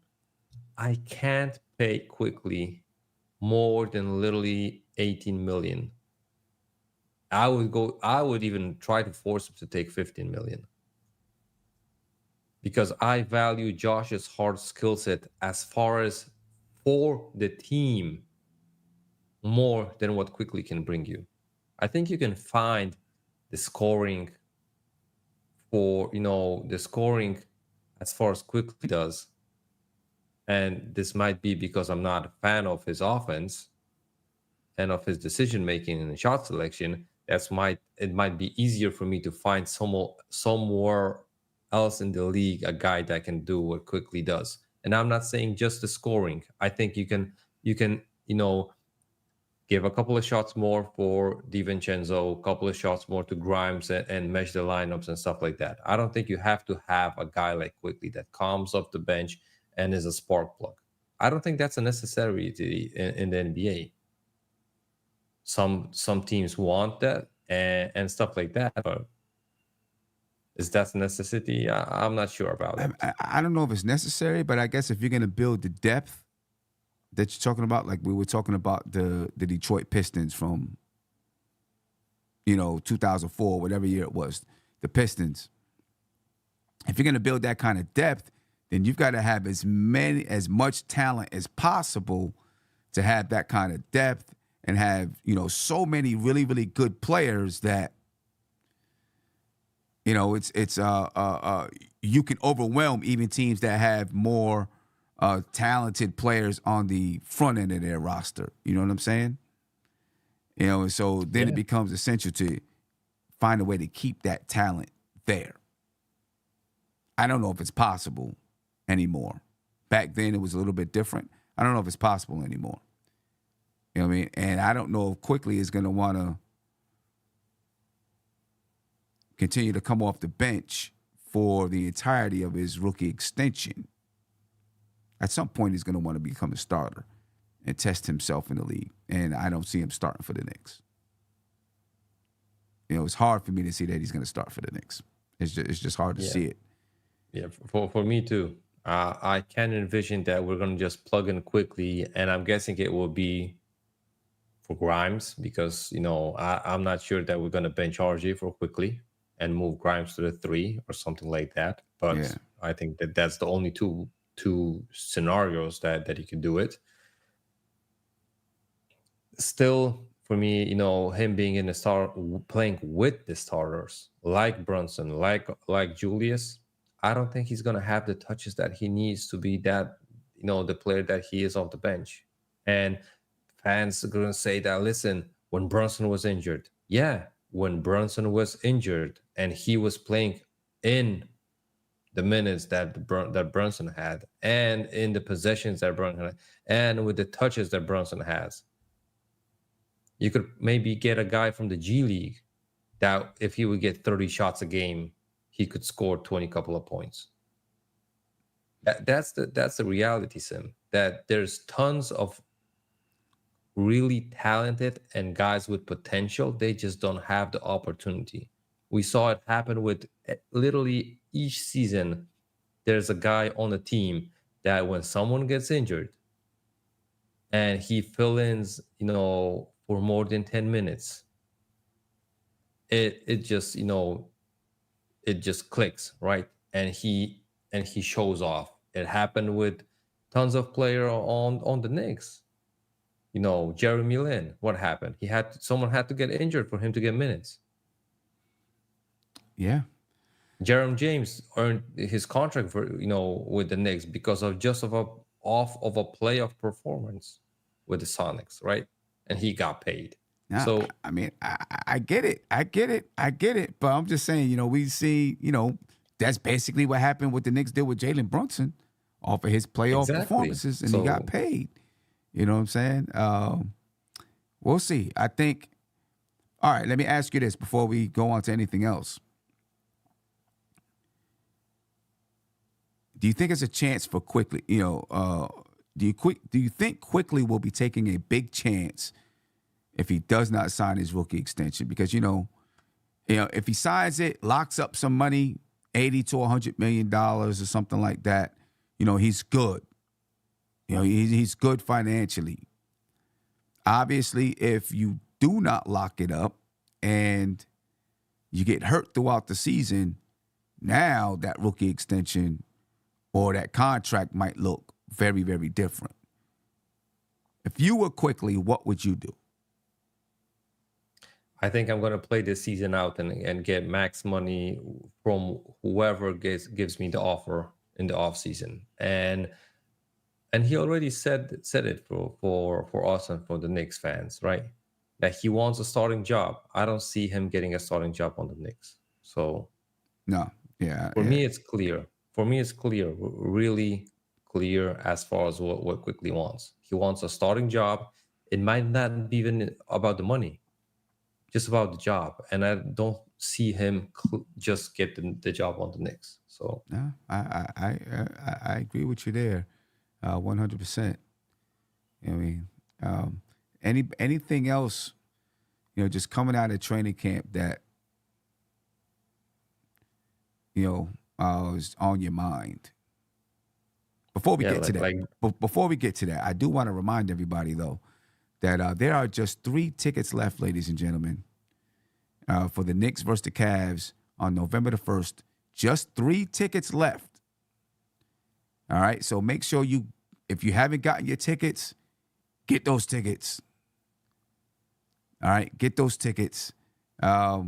I can't pay Quickly more than literally 18 million. I would even try to force him to take 15 million. Because I value Josh's hard skill set as far as for the team more than what Quickly can bring you. I think you can find the scoring as far as Quickly does. And this might be because I'm not a fan of his offense, and of his decision making and shot selection, it might be easier for me to find somewhere else in the league a guy that can do what Quickly does. And I'm not saying just the scoring. I think you can give a couple of shots more for DiVincenzo, a couple of shots more to Grimes, and mesh the lineups and stuff like that. I don't think you have to have a guy like Quickly that comes off the bench and is a spark plug. I don't think that's a necessity in the NBA. Some teams want that and stuff like that, but is that a necessity? I'm not sure about it. I don't know if it's necessary, but I guess if you're going to build the depth that you're talking about, like we were talking about the Detroit Pistons from 2004, whatever year it was, the Pistons. If you're going to build that kind of depth, then you've got to have as much talent as possible to have that kind of depth and have so many really, really good players that it's you can overwhelm even teams that have more talented players on the front end of their roster. You know what I'm saying? And so then it becomes essential to find a way to keep that talent there. I don't know if it's possible anymore. Back then it was a little bit different. I don't know if it's possible anymore. You know what I mean? And I don't know if Quickly is going to want to continue to come off the bench for the entirety of his rookie extension. At some point, he's going to want to become a starter and test himself in the league. And I don't see him starting for the Knicks. It's hard for me to see that he's going to start for the Knicks. It's just hard to see it. Yeah, for me too. I can envision that we're going to just plug in Quickly, and I'm guessing it will be for Grimes because, I'm not sure that we're going to bench RJ for Quickly and move Grimes to the 3 or something like that. But I think that's the only two scenarios that he can do it. Still, for me, him being in the start, playing with the starters like Brunson, like Julius, I don't think he's gonna have the touches that he needs to be that, the player that he is off the bench. And fans are gonna say that, listen, when Brunson was injured, when Brunson was injured and he was playing in the minutes that Brunson had, and in the possessions that Brunson had, and with the touches that Brunson has, you could maybe get a guy from the G League that if he would get 30 shots a game, he could score 20 couple of points. That's the reality, Sim, that there's tons of really talented and guys with potential. They just don't have the opportunity. We saw it happen with literally each season. There's a guy on the team that when someone gets injured and he fill-ins, for more than 10 minutes, it just, it just clicks, right? And he shows off. It happened with tons of players on the Knicks. Jeremy Lin, what happened? Someone had to get injured for him to get minutes. Yeah. Jerome James earned his contract for with the Knicks because of a playoff performance with the Sonics, right? And he got paid. Now, So I mean, I get it. But I'm just saying, we see, that's basically what happened with the Knicks did with Jalen Brunson off of his playoff Exactly. performances, and he got paid. You know what I'm saying? We'll see. I think. All right, let me ask you this before we go on to anything else. Do you think it's a chance for Quickly? Do you think Quickly will be taking a big chance if he does not sign his rookie extension? Because if he signs it, locks up some money, $80 to $100 million or something like that, he's good. He's good financially. Obviously, if you do not lock it up and you get hurt throughout the season, now that rookie extension or that contract might look very, very different. If you were Quickly, what would you do? I think I'm going to play this season out and get max money from whoever gives me the offer in the off season. And and he already said it for us and for the Knicks fans, right? That he wants a starting job. I don't see him getting a starting job on the Knicks. So No. Yeah. for me, it's clear. For me, it's clear, really clear as far as what Quickly wants. He wants a starting job. It might not be even about the money, just about the job. And I don't see him just get the job on the Knicks. So No, I agree with you there, 100%. I mean, anything else, just coming out of training camp that is on your mind? Before we yeah, get to that, before we get to that, I do want to remind everybody though that there are just 3 tickets left, ladies and gentlemen, for the Knicks versus the Cavs on November the 1st. Just 3 tickets left. All right, so make sure if you haven't gotten your tickets, get those tickets. All right, get those tickets because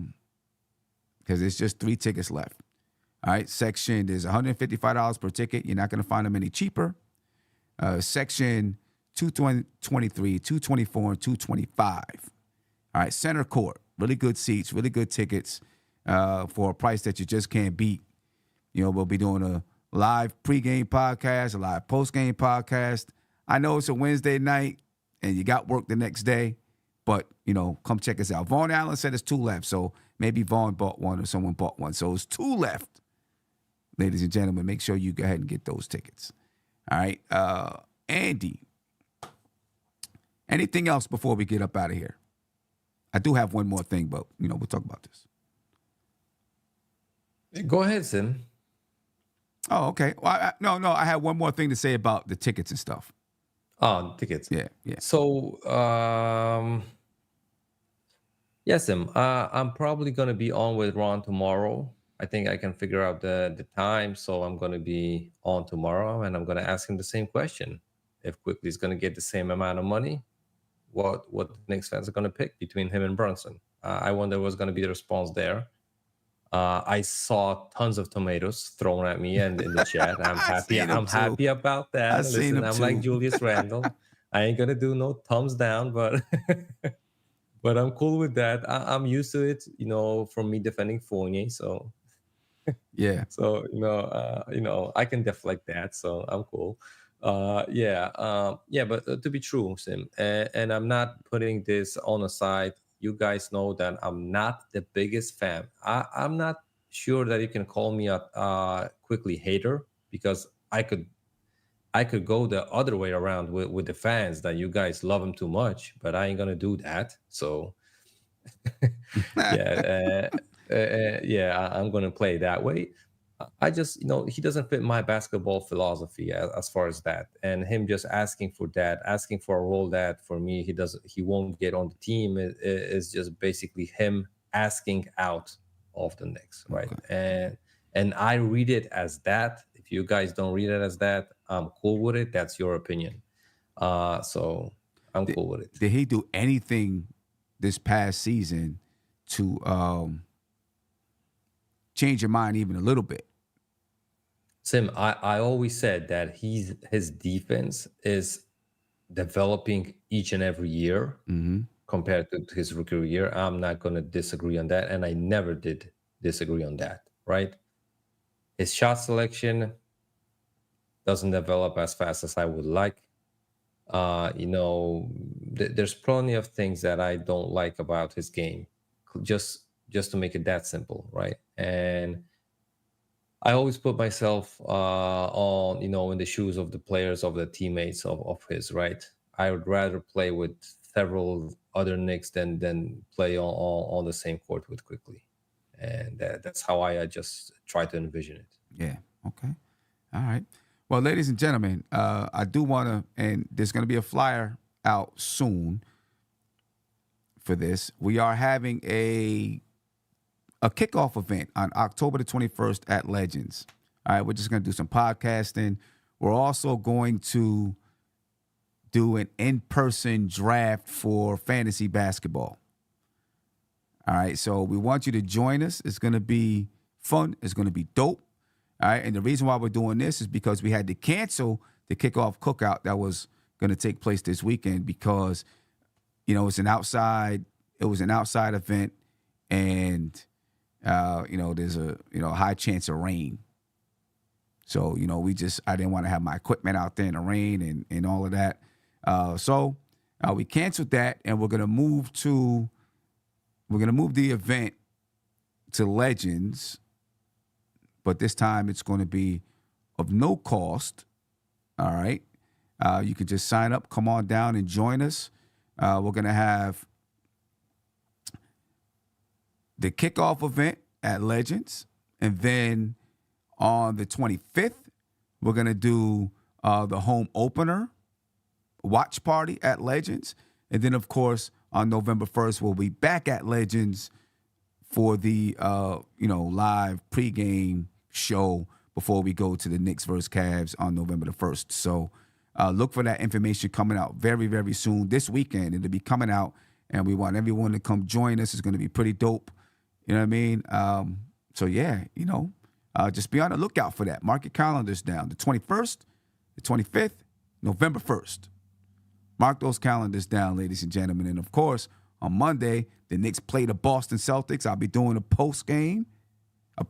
it's just 3 tickets left. All right, section, there's $155 per ticket. You're not going to find them any cheaper. Section 223, 224, and 225. All right, center court, really good seats, really good tickets for a price that you just can't beat. We'll be doing a live pregame podcast, a live postgame podcast. I know it's a Wednesday night and you got work the next day, but, come check us out. Vaughn Allen said it's 2 left, so maybe Vaughn bought one or someone bought one. So it's 2 left. Ladies and gentlemen, make sure you go ahead and get those tickets. All right. Andy, anything else before we get up out of here? I do have one more thing, but, we'll talk about this. go ahead, Sim. Oh, okay. Well, no, I have one more thing to say about the tickets and stuff. Oh, tickets. Yeah. So, yes, Sim. I'm probably going to be on with Ron tomorrow. I think I can figure out the time, so I'm going to be on tomorrow, and I'm going to ask him the same question. If Quickly is going to get the same amount of money, what the Knicks fans are going to pick between him and Brunson. I wonder what's going to be the response there. I saw tons of tomatoes thrown at me and in the chat. I'm happy. I'm happy about that. Listen, I'm like Julius Randle. I ain't gonna do no thumbs down, but but I'm cool with that. I'm used to it, from me defending Fournier. So yeah. So I can deflect that. So I'm cool. But to be true, Sim, and I'm not putting this on the side. You guys know that I'm not the biggest fan. I'm not sure that you can call me a Quickly hater, because I could go the other way around with the fans, that you guys love him too much, but I ain't gonna do that. So I'm gonna play that way. I just, he doesn't fit my basketball philosophy as far as that, and him just asking for a role that for me he won't get on the team is just basically him asking out of the Knicks, right? Okay. And I read it as that. If you guys don't read it as that, I'm cool with it. That's your opinion. So I'm cool with it. Did he do anything this past season to change your mind even a little bit? Sim, I always said that his defense is developing each and every year compared to his rookie year. I'm not going to disagree on that, and I never did disagree on that, right? His shot selection doesn't develop as fast as I would like. There's plenty of things that I don't like about his game, just to make it that simple, right? And I always put myself on, in the shoes of the players, of the teammates of his, right? I would rather play with several other Knicks than play on the same court with Quickly. And that's how I just try to envision it. Yeah. Okay. All right. Well, ladies and gentlemen, I do want to, and there's going to be a flyer out soon for this. We are having a kickoff event on October the 21st at Legends. All right, we're just going to do some podcasting. We're also going to do an in-person draft for fantasy basketball. All right, so we want you to join us. It's going to be fun. It's going to be dope. All right, and the reason why we're doing this is because we had to cancel the kickoff cookout that was going to take place this weekend because, it's an outside event, and there's a high chance of rain. So I didn't want to have my equipment out there in the rain and all of that. So we canceled that, and we're gonna move the event to Legends, but this time it's going to be of no cost. All right, you can just sign up, come on down, and join us. We're gonna have the kickoff event at Legends, and then on the 25th, we're gonna do the home opener watch party at Legends, and then of course on November 1st we'll be back at Legends for the live pregame show before we go to the Knicks versus Cavs on November the 1st. So look for that information coming out very, very soon. This weekend it'll be coming out, and we want everyone to come join us. It's going to be pretty dope. You know what I mean? So yeah, just be on the lookout for that. Mark your calendars down. The 21st, the 25th, November 1st. Mark those calendars down, ladies and gentlemen. And of course, on Monday, the Knicks play the Boston Celtics. I'll be doing a pregame. I'll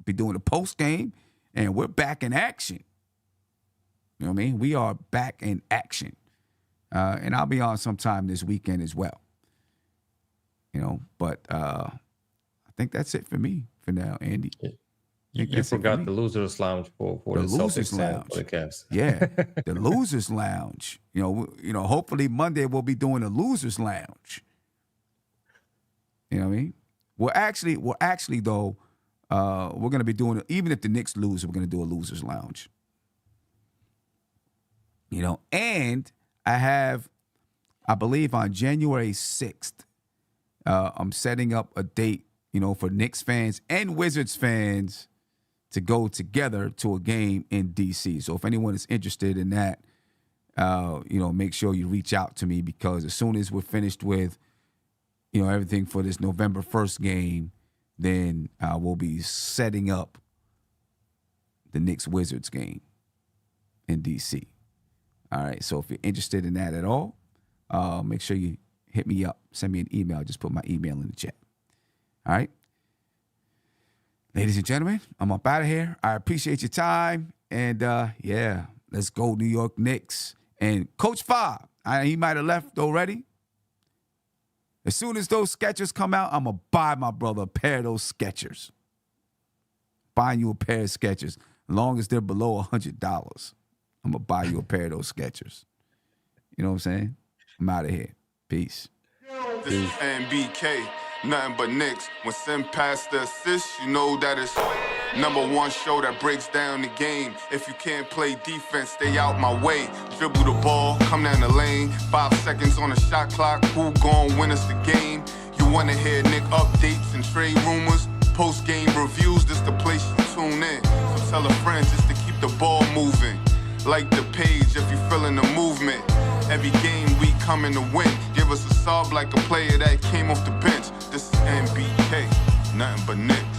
be doing a postgame, and we're back in action. You know what I mean? We are back in action. And I'll be on sometime this weekend as well. But I think that's it for me for now, Andy. You forgot the Losers Lounge for the Losers Celtics Lounge. and for the Cavs. Yeah, the Losers Lounge. Hopefully Monday we'll be doing the Losers Lounge. You know what I mean? We're actually though, we're gonna be doing it. Even if the Knicks lose, we're gonna do a Losers Lounge. And I believe on January 6th, I'm setting up a date, for Knicks fans and Wizards fans to go together to a game in D.C. So if anyone is interested in that, make sure you reach out to me, because as soon as we're finished with, everything for this November 1st game, then we'll be setting up the Knicks-Wizards game in D.C. All right, so if you're interested in that at all, make sure you hit me up, send me an email. Just put my email in the chat. All right. Ladies and gentlemen, I'm up out of here. I appreciate your time. And, let's go New York Knicks. And Coach Fa, he might have left already. As soon as those Skechers come out, I'm going to buy my brother a pair of those Skechers. Buying you a pair of Skechers. As long as they're below $100, I'm going to buy you a pair of those Skechers. You know what I'm saying? I'm out of here. Peace. This is NBK. Nothing but Knicks. When send past the assist, you know that it's #1 show that breaks down the game. If you can't play defense, stay out my way. Dribble the ball, come down the lane. 5 seconds on the shot clock. Who gon' win us the game? You wanna hear Nick updates and trade rumors? Post-game reviews, this the place you tune in. So tell a friend just to keep the ball moving. Like the page if you feeling the movement. Every game we coming to win. Give us a sub like a player that came off the bench. This is NBK, nothing but Knicks.